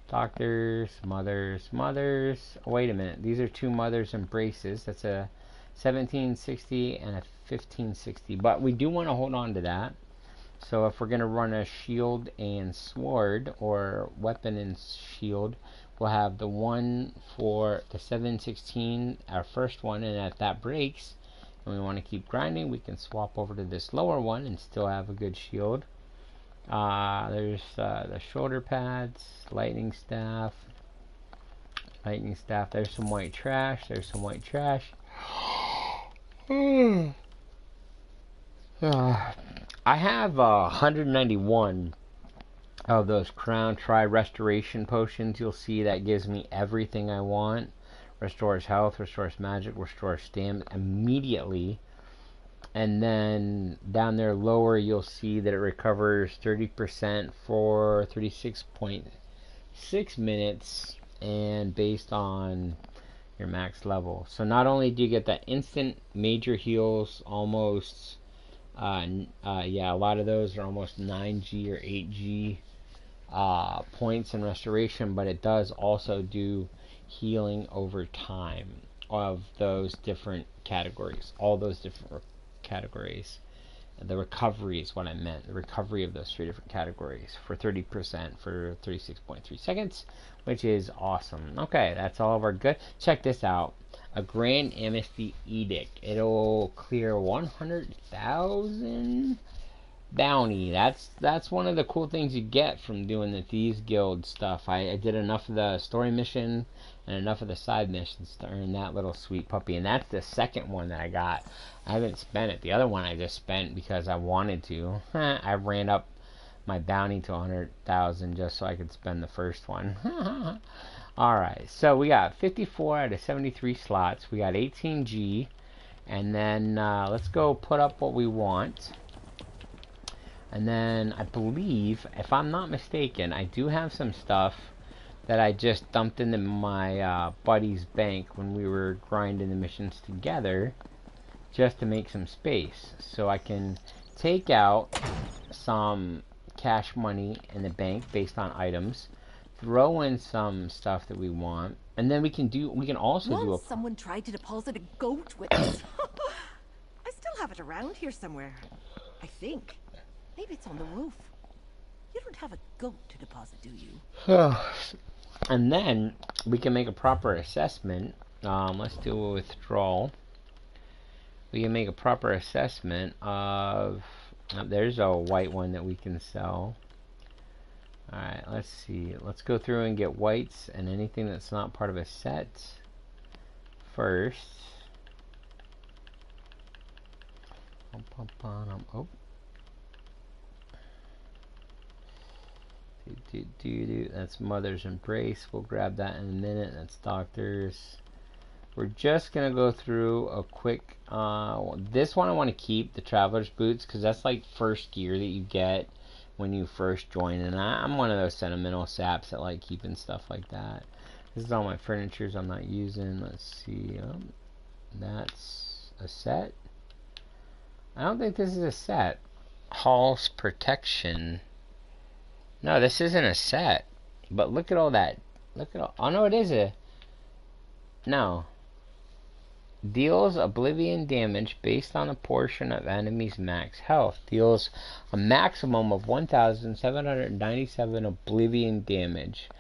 doctors, mothers, mothers. Oh, wait a minute. These are 2 mothers embraces. That's a 1760 and a 1560. But we do want to hold on to that. So if we're going to run a shield and sword, or weapon and shield, we'll have the one for the 716, our first one, and if that breaks and we want to keep grinding, we can swap over to this lower one and still have a good shield. There's the shoulder pads, lightning staff, there's some white trash, I have 191 of those crown tri restoration potions. You'll see that gives me everything I want. Restores health, restores magic, restores stamina immediately. And then down there lower you'll see that it recovers 30% for 36.6 minutes, and based on your max level. So not only do you get that instant major heals, almost yeah, a lot of those are almost 9G or 8G points in restoration, but it does also do healing over time of those different categories, all those different categories. The recovery is what I meant, the recovery of those 3 different categories for 30% for 36.3 seconds, which is awesome. Okay, that's all of our good. Check this out. A Grand Amnesty Edict. It'll clear 100,000 bounty. That's one of the cool things you get from doing the Thieves Guild stuff. I did enough of the story mission and enough of the side missions to earn that little sweet puppy. And that's the second one that I got. I haven't spent it. The other one I just spent because I wanted to. I ran up my bounty to 100,000 just so I could spend the first one. Alright, so we got 54 out of 73 slots. We got 18G. And then let's go put up what we want. And then I believe, if I'm not mistaken, I do have some stuff that I just dumped into my buddy's bank when we were grinding the missions together, just to make some space. So I can take out some cash money in the bank based on items, throw in some stuff that we want, and then we can also someone tried to deposit a goat with us. I still have it around here somewhere, I think. Maybe it's on the roof. You don't have a goat to deposit, do you? And then we can make a proper assessment. Let's do a withdrawal. We can make a proper assessment of... there's a white one that we can sell. Alright, let's see. Let's go through and get whites and anything that's not part of a set first. Oh. That's Mother's Embrace. We'll grab that in a minute. That's Doctors. We're just going to go through a quick... this one I want to keep, the Traveler's Boots, because that's like first gear that you get when you first join. And I'm one of those sentimental saps that like keeping stuff like that. This is all my furnitures I'm not using. Let's see. That's a set. I don't think this is a set. Hall's Protection. No, this isn't a set. But look at all that. Look at all... oh, no, it is a... no. Deals oblivion damage based on a portion of enemy's max health. Deals a maximum of 1,797 oblivion damage.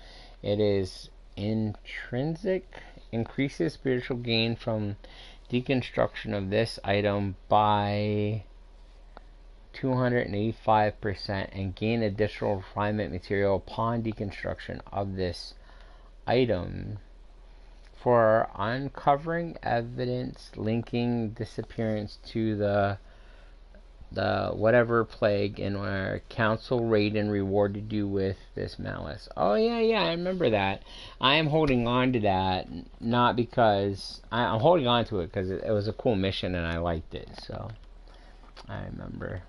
It is intrinsic. Increases spiritual gain from deconstruction of this item by 285% and gain additional refinement material upon deconstruction of this item for uncovering evidence linking disappearance to the whatever plague, and our council raid and rewarded you with this malice. Oh yeah, I remember that. I am holding on to that, not because I'm holding on to it because it was a cool mission and I liked it. So I remember.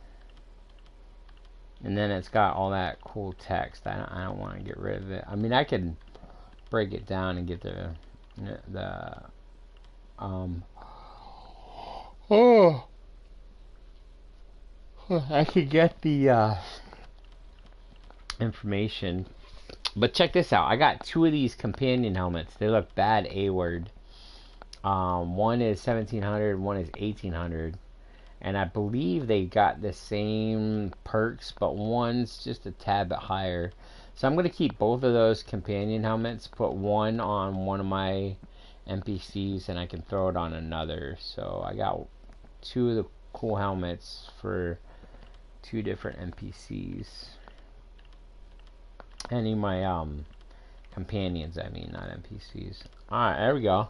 And then it's got all that cool text. I don't want to get rid of it. I mean, I could break it down and get the I could get the information. But check this out. I got 2 of these companion helmets. They look bad A-word. One is 1700, one is 1800. And I believe they got the same perks, but one's just a tad bit higher. So I'm going to keep both of those companion helmets, put one on one of my NPCs, and I can throw it on another. So I got 2 of the cool helmets for 2 different NPCs. Any my companions, I mean, not NPCs. Alright, there we go.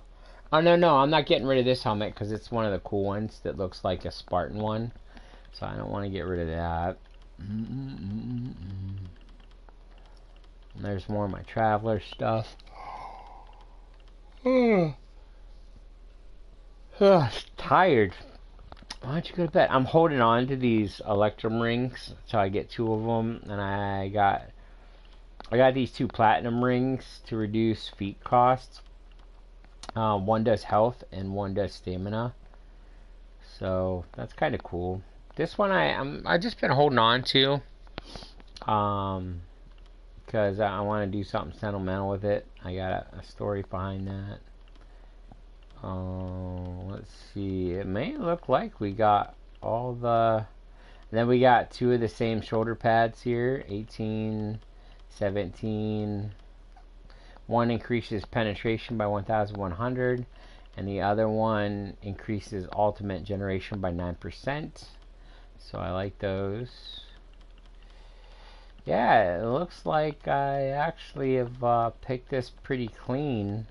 Oh, no, I'm not getting rid of this helmet because it's one of the cool ones that looks like a Spartan one. So I don't want to get rid of that. And there's more of my Traveler stuff. Tired. Why don't you go to bed? I'm holding on to these Electrum rings so I get 2 of them, and I got these 2 platinum rings to reduce feat costs. One does health and one does stamina, so that's kind of cool. This one I just been holding on to, because I want to do something sentimental with it. I got a story behind that. Let's see. It may look like we got all the. Then we got 2 of the same shoulder pads here. 18, 17. One increases penetration by 1,100, and the other one increases ultimate generation by 9%. So I like those. Yeah, it looks like I actually have picked this pretty clean.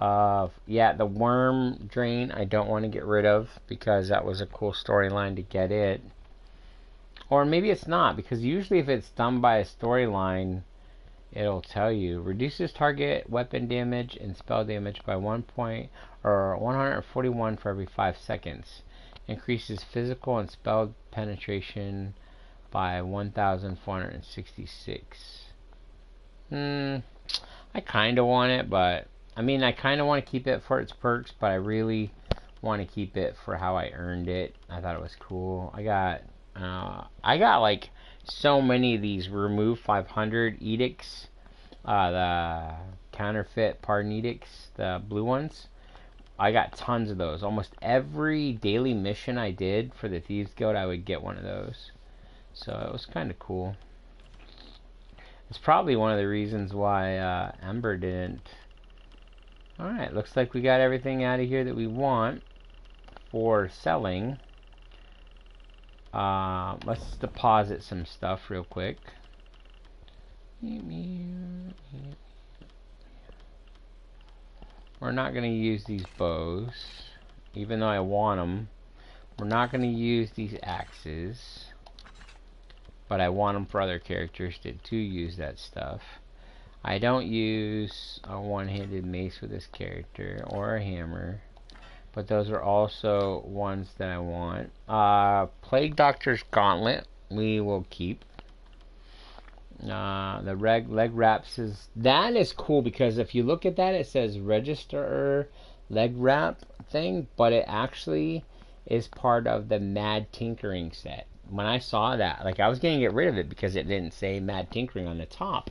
Yeah, the worm drain I don't want to get rid of because that was a cool storyline to get it. Or maybe it's not, because usually if it's done by a storyline, it'll tell you. Reduces target weapon damage and spell damage by 1 point, or 141 for every 5 seconds. Increases physical and spell penetration by 1,466. I kind of want it, but I mean, I kind of want to keep it for its perks, but I really want to keep it for how I earned it. I thought it was cool. I got like so many of these remove 500 edicts, the counterfeit pardon edicts, the blue ones. I got tons of those. Almost every daily mission I did for the Thieves Guild, I would get one of those. So it was kind of cool. It's probably one of the reasons why Ember didn't. Alright, looks like we got everything out of here that we want for selling. Let's deposit some stuff real quick. We're not going to use these bows, even though I want them. We're not going to use these axes, but I want them for other characters to use that stuff. I don't use a one-handed mace with this character, or a hammer, but those are also ones that I want. Plague Doctor's Gauntlet we will keep. The leg wraps that is cool, because if you look at that, it says register leg wrap thing, but it actually is part of the Mad Tinkering set. When I saw that, like, I was going to get rid of it because it didn't say Mad Tinkering on the top.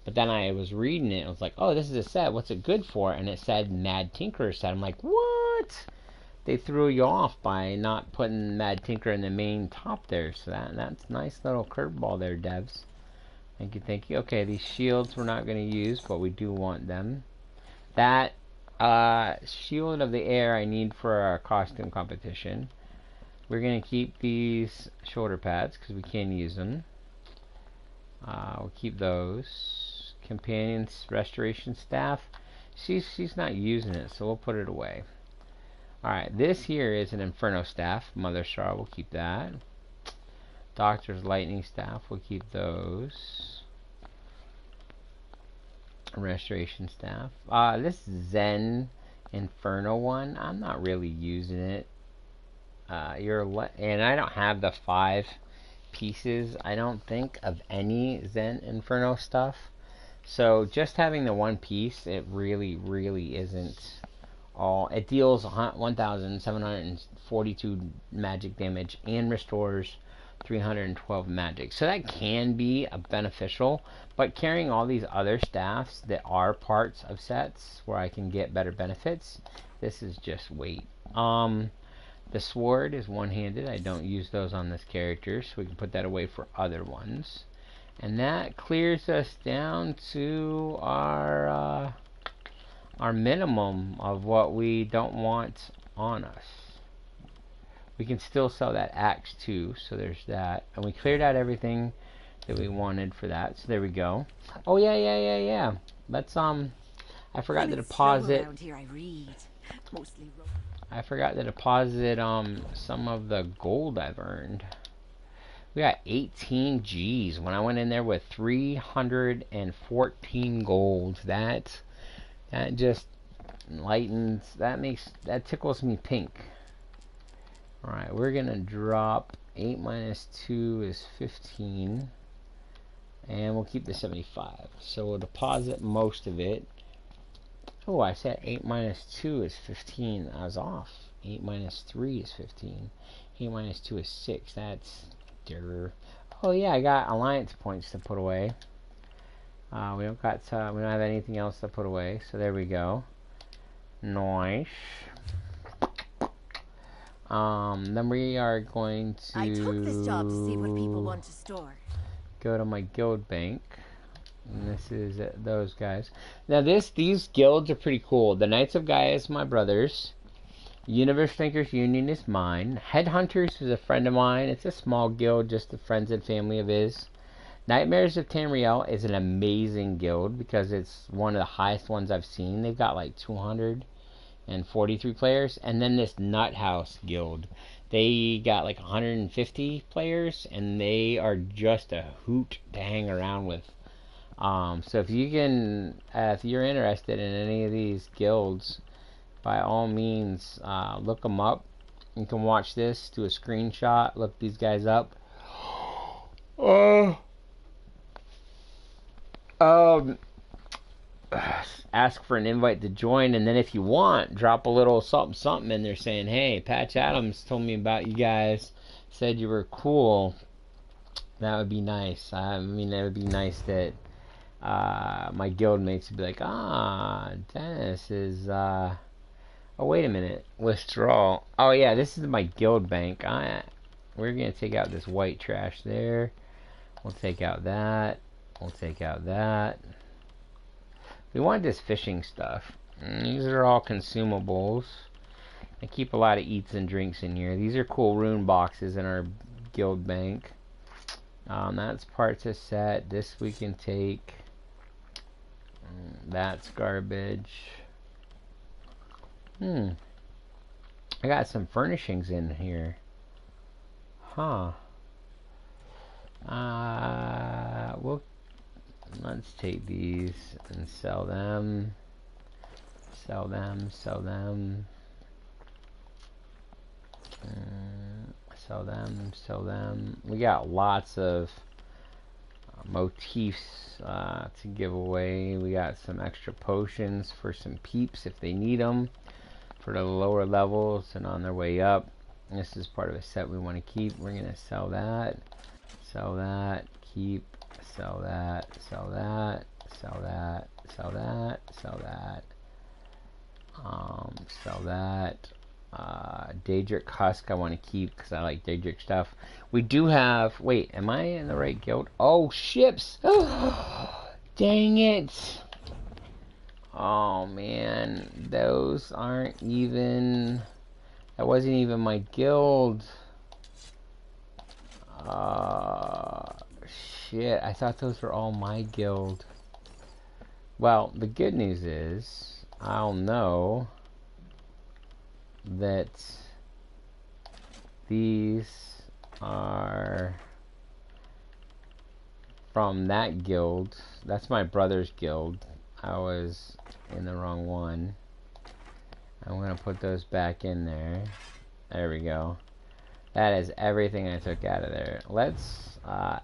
But then I was reading it, and I was like, oh, this is a set, what's it good for? And it said Mad Tinkerer set. I'm like, what? They threw you off by not putting Mad Tinker in the main top there. So that's a nice little curveball there, devs. Thank you, thank you. Okay, these shields we're not going to use, but we do want them. That shield of the air I need for our costume competition. We're going to keep these shoulder pads because we can use them. We'll keep those. Companion's restoration staff. she's not using it, so we'll put it away. Alright, this here is an Inferno Staff. Mother Star, we'll keep that. Doctor's Lightning Staff, we'll keep those. Restoration Staff. This Zen Inferno one, I'm not really using it. And I don't have the 5 pieces, I don't think, of any Zen Inferno stuff. So just having the 1 piece, it really isn't all. It deals 1,742 magic damage and restores 312 magic. So that can be beneficial, but carrying all these other staffs that are parts of sets where I can get better benefits, this is just weight. The sword is one-handed. I don't use those on this character, so we can put that away for other ones. And that clears us down to our minimum of what we don't want on us. We can still sell that axe too, so there's that. And we cleared out everything that we wanted for that, so there we go. Oh yeah. Let's I forgot to deposit. Around here I read. Mostly I forgot to deposit some of the gold I've earned. We got 18 G's when I went in there with 314 gold. That just lightens, that tickles me pink. Alright, we're gonna drop 8 minus 2 is 15. And we'll keep the 75. So we'll deposit most of it. Oh, I said 8 minus 2 is 15. I was off. 8 minus 3 is 15. 8 minus 2 is 6. That's... Oh yeah, I got alliance points to put away. We don't have anything else to put away. So there we go. Nice. Then we are going to... I took this job to see what people want to store. Go to my guild bank. And this is those guys. Now these guilds are pretty cool. The Knights of Gaia is my brother's. Universe Thinkers Union is mine. Headhunters is a friend of mine. It's a small guild, just the friends and family of his. Nightmares of Tamriel is an amazing guild because it's one of the highest ones I've seen. They've got like 243 players. And then this Nut House guild, they got like 150 players, and they are just a hoot to hang around with. So if you can, if you're interested in any of these guilds, by all means, look them up. You can watch this, do a screenshot, look these guys up. Ask for an invite to join, and then if you want, drop a little something in there saying, hey, Patch Adams told me about you guys, said you were cool. That would be nice. I mean, it would be nice that my guild mates would be like, Dennis is, oh, wait a minute, withdrawal. Oh yeah, this is my guild bank. We're going to take out this white trash there. We'll take out that. We'll take out that. We want this fishing stuff. These are all consumables. I keep a lot of eats and drinks in here. These are cool rune boxes in our guild bank. That's parts of set. This we can take. That's garbage. I got some furnishings in here. Huh. Let's take these and sell them. Sell them. Sell them. Sell them. Sell them. We got lots of motifs to give away. We got some extra potions for some peeps if they need them for the lower levels and on their way up. This is part of a set we want to keep. We're going to sell that. Sell that. Keep. Sell that. Sell that. Sell that. Sell that. Sell that. Sell that. Daedric Husk I want to keep because I like Daedric stuff. We do have... Wait, am I in the right guild? Oh, ships! Dang it! Oh, man. Those aren't even... That wasn't even my guild. Shit. I thought those were all my guild. Well, the good news is... I'll know that these are from that guild. That's my brother's guild. I was in the wrong one. I'm gonna put those back in there. There we go. That is everything I took out of there. Let's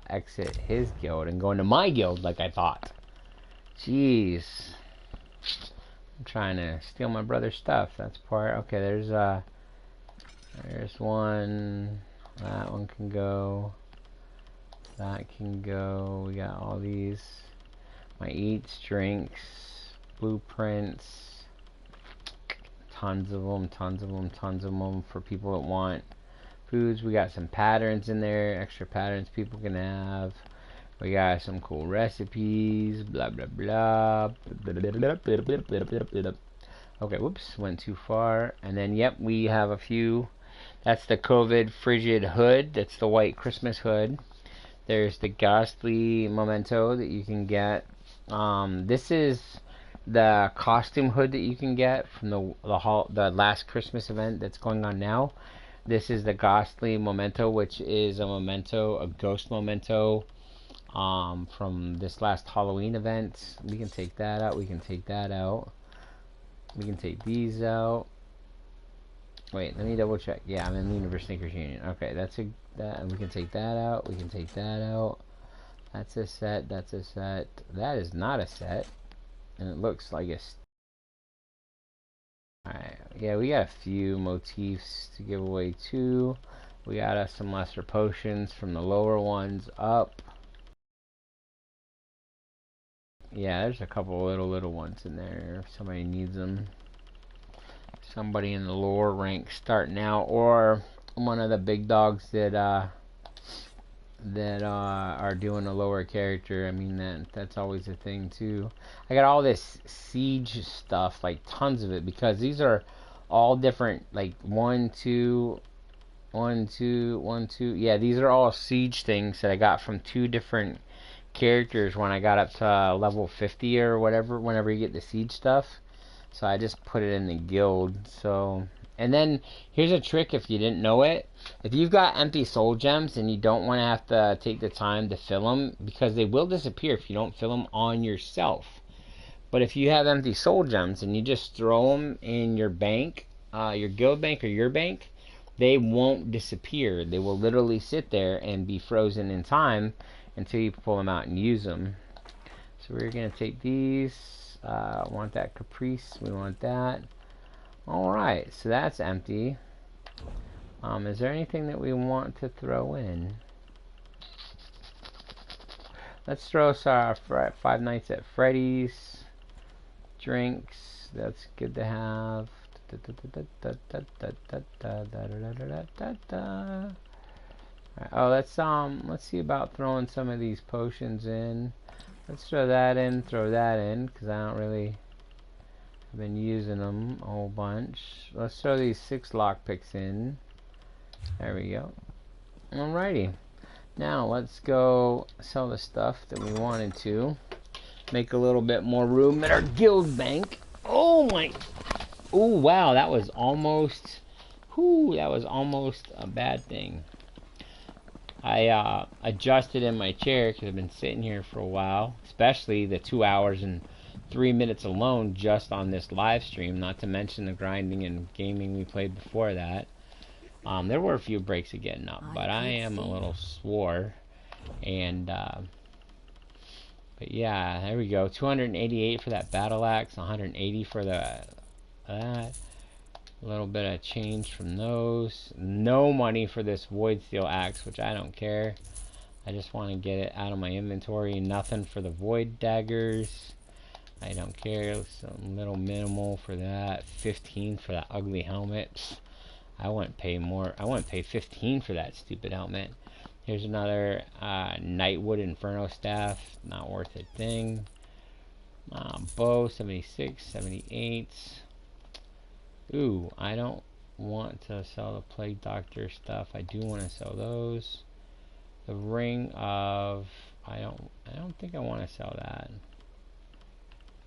exit his guild and go into my guild like I thought. Jeez. I'm trying to steal my brother's stuff. That's part. Okay, there's one. That one can go. That can go. We got all these. My eats, drinks, blueprints. Tons of them, tons of them, tons of them for people that want foods. We got some patterns in there, extra patterns people can have. We got some cool recipes, blah blah blah. Okay, whoops, went too far. And then, yep, we have a few. That's the COVID frigid hood. That's the white Christmas hood. There's the ghastly memento that you can get. This is the costume hood that you can get from the last Christmas event that's going on now. This is the ghastly memento, which is a memento, a ghost memento, from this last Halloween event. We can take that out. We can take that out. We can take these out. Wait, let me double check. Yeah, I'm in the Universe Sneakers Union. Okay, that. We can take that out. We can take that out. That's a set. That's a set. That is not a set. And it looks like a... Alright, yeah, we got a few motifs to give away too. We got us some lesser potions from the lower ones up. Yeah, there's a couple little ones in there if somebody needs them. Somebody in the lower rank starting out, or one of the big dogs that are doing a lower character. I mean, that's always a thing too. I got all this siege stuff, like tons of it, because these are all different, like 1, 2, 1, 2, 1, 2. Yeah, these are all siege things that I got from 2 different characters when I got up to level 50 or whatever, whenever you get the siege stuff. So I just put it in the guild. So, and then here's a trick if you didn't know it. If you've got empty soul gems and you don't want to have to take the time to fill them, because they will disappear if you don't fill them on yourself. But if you have empty soul gems and you just throw them in your bank, your guild bank or your bank, they won't disappear. They will literally sit there and be frozen in time until you pull them out and use them. So we're going to take these. Want that caprice. We want that. Alright, so that's empty. Is there anything that we want to throw in? Let's throw our Five Nights at Freddy's. Drinks. That's good to have. Oh, let's see about throwing some of these potions in. Let's throw that in, because I don't really have been using them a whole bunch. Let's throw these 6 lockpicks in. There we go. Alrighty. Now let's go sell the stuff that we wanted to. Make a little bit more room in our guild bank. Oh my! Oh wow, that was almost... Whoo, that was almost a bad thing. I adjusted in my chair because I've been sitting here for a while, especially the 2 hours and 3 minutes alone just on this live stream, not to mention the grinding and gaming we played before that. There were a few breaks of getting up, but I am a little sore. And but yeah, there we go. 288 for that battle axe, 180 for the a little bit of change from those. No money for this void steel axe, which I don't care. I just want to get it out of my inventory. Nothing for the void daggers. I don't care. Some little minimal for that. 15 for that ugly helmet. I wouldn't pay more. I wouldn't pay 15 for that stupid helmet. Here's another Nightwood Inferno staff. Not worth a thing. Bow 76, 78. Ooh, I don't want to sell the Plague Doctor stuff. I do want to sell those. The Ring of... I don't think I want to sell that.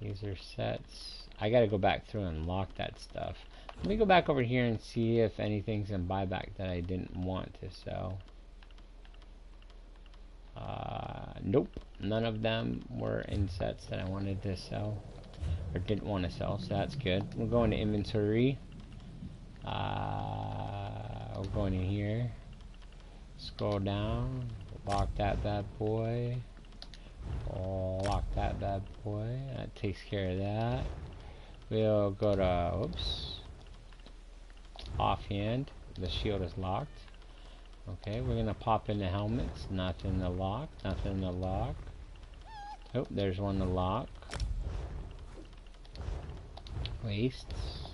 These are sets. I gotta go back through and lock that stuff. Let me go back over here and see if anything's in buyback that I didn't want to sell. Nope, none of them were in sets that I wanted to sell or didn't want to sell, so that's good. We'll go into inventory. We'll go in here, scroll down, lock that bad boy, lock that bad boy. That takes care of that. We'll go to, oops, offhand. The shield is locked. Okay, we're gonna pop in the helmets. Nothing to lock. Nothing to lock. Oh, there's one to lock. Wastes.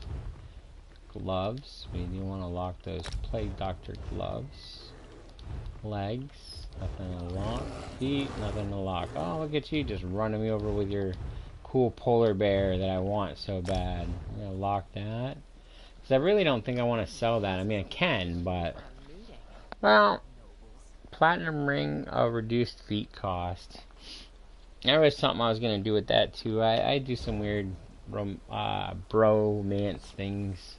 Gloves. We do want to lock those Plague Doctor gloves. Legs. Nothing to lock. Feet. Nothing to lock. Oh, look at you just running me over with your cool polar bear that I want so bad. I'm gonna lock that. Because I really don't think I want to sell that. I mean, I can, but... Well, platinum ring of reduced feet cost. There was something I was going to do with that too. I do some weird bromance things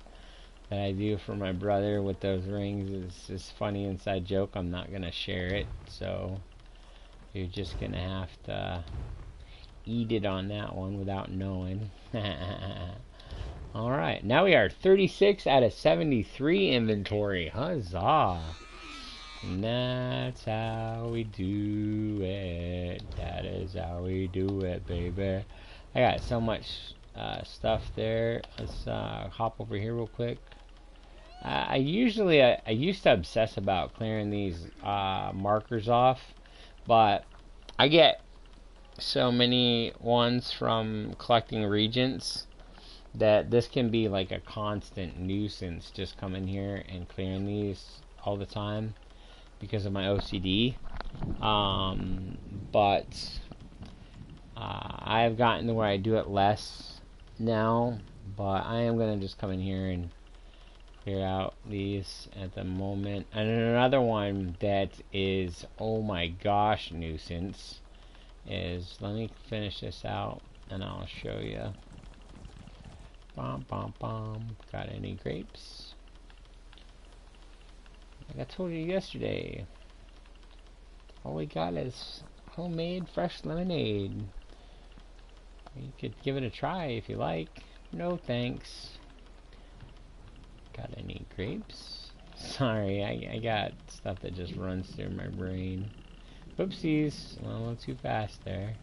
that I do for my brother with those rings. It's just funny inside joke. I'm not going to share it. So you're just going to have to eat it on that one without knowing. Alright, now we are 36 out of 73 inventory. Huzzah! And that's how we do it. That is how we do it, baby. I got so much stuff there. Let's hop over here real quick. I used to obsess about clearing these markers off, but I get so many ones from collecting regents that this can be like a constant nuisance, just coming here and clearing these all the time because of my OCD. But I've gotten to where I do it less now, but I am going to just come in here and clear out these at the moment. And another one that is, oh my gosh, nuisance is, let me finish this out and I'll show you. Got any grapes? Like I told you yesterday, all we got is homemade fresh lemonade. You could give it a try if you like. No thanks. Got any grapes? Sorry, I got stuff that just runs through my brain. Whoopsies, a little too fast there.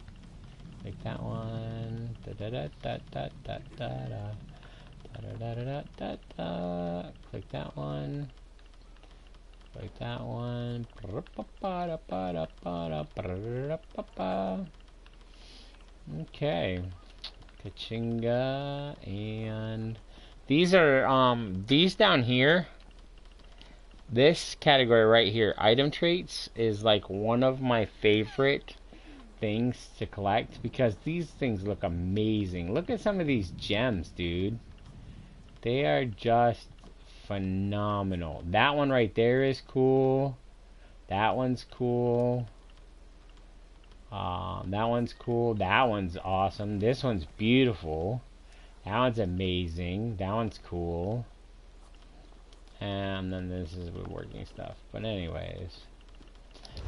Like that one. Da da da da da da da da. Da da da da da da. Click that one. Click that one. Okay. Kachinga, and these are these down here. This category right here, item traits, is like one of my favorite things to collect because these things look amazing. Look at some of these gems, dude. They are just phenomenal. That one right there is cool. That one's cool. That one's cool. That one's awesome. This one's beautiful. That one's amazing. That one's cool. And then this is woodworking stuff. But anyways.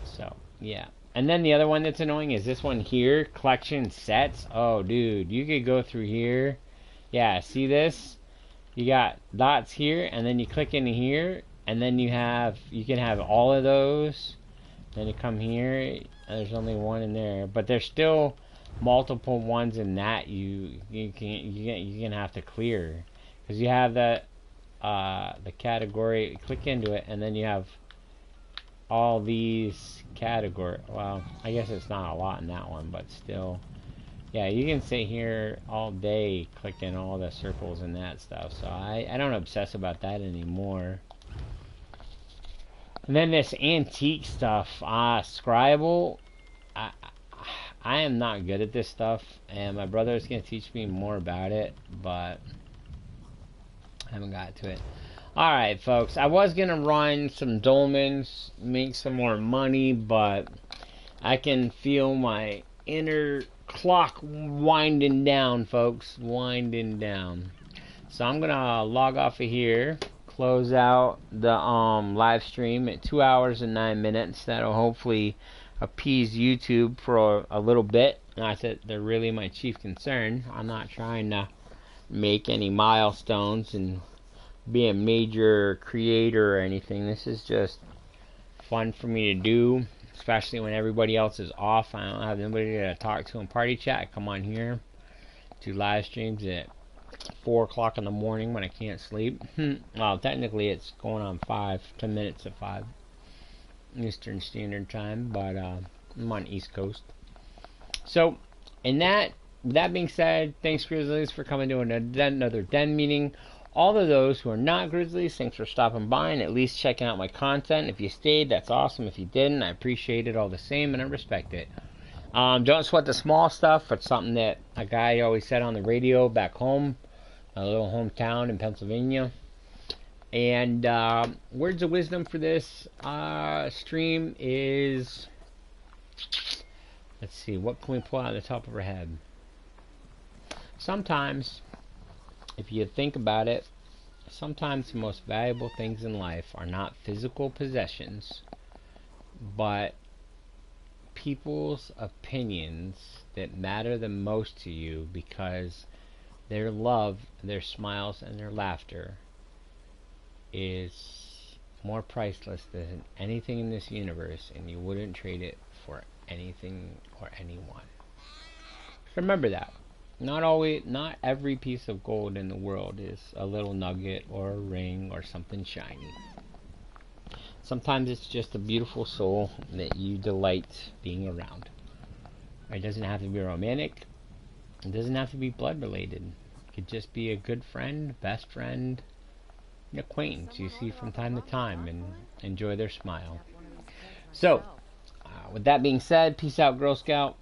So, yeah. And then the other one that's annoying is this one here. Collection sets. Oh, dude. You could go through here. Yeah, see this? You got dots here. And then you click into here. And then you can have all of those. Then you come here. There's only one in there. But there's still multiple ones in that you can have to clear. Because you have that the category, click into it, and then you have all these category. Well, I guess it's not a lot in that one, but still, yeah, you can sit here all day clicking all the circles and that stuff. So I don't obsess about that anymore. And then this antique stuff, Scribble. I am not good at this stuff, and my brother is going to teach me more about it, but I haven't got to it. Alright, folks, I was going to run some dolmens, make some more money, but I can feel my inner clock winding down, folks. Winding down. So I'm gonna log off of here. Close out the live stream at 2 hours and 9 minutes. That'll hopefully appease YouTube for a little bit. Not that they're really my chief concern. I'm not trying to make any milestones and be a major creator or anything. This is just fun for me to do, especially when everybody else is off. I don't have anybody to talk to in party chat. I come on here, do live streams at 4 o'clock in the morning when I can't sleep. Well, technically it's going on 10 minutes at 5 Eastern Standard Time, but I'm on East Coast. So, with that being said, thanks Grizzlies for coming to another den meeting. All of those who are not Grizzlies, thanks for stopping by and at least checking out my content. If you stayed, that's awesome. If you didn't, I appreciate it all the same and I respect it. Don't sweat the small stuff. It's something that a guy always said on the radio back home, a little hometown in Pennsylvania. And words of wisdom for this stream is, let's see, what can we pull out of the top of our head? Sometimes, if you think about it, sometimes the most valuable things in life are not physical possessions, but people's opinions that matter the most to you, because their love, their smiles, and their laughter is more priceless than anything in this universe, and you wouldn't trade it for anything or anyone. Remember that. Not every piece of gold in the world is a little nugget or a ring or something shiny. Sometimes it's just a beautiful soul that you delight being around. It doesn't have to be romantic. It doesn't have to be blood related. It could just be a good friend, best friend, an acquaintance you see from time to time and enjoy their smile. So, with that being said, peace out, Girl Scout.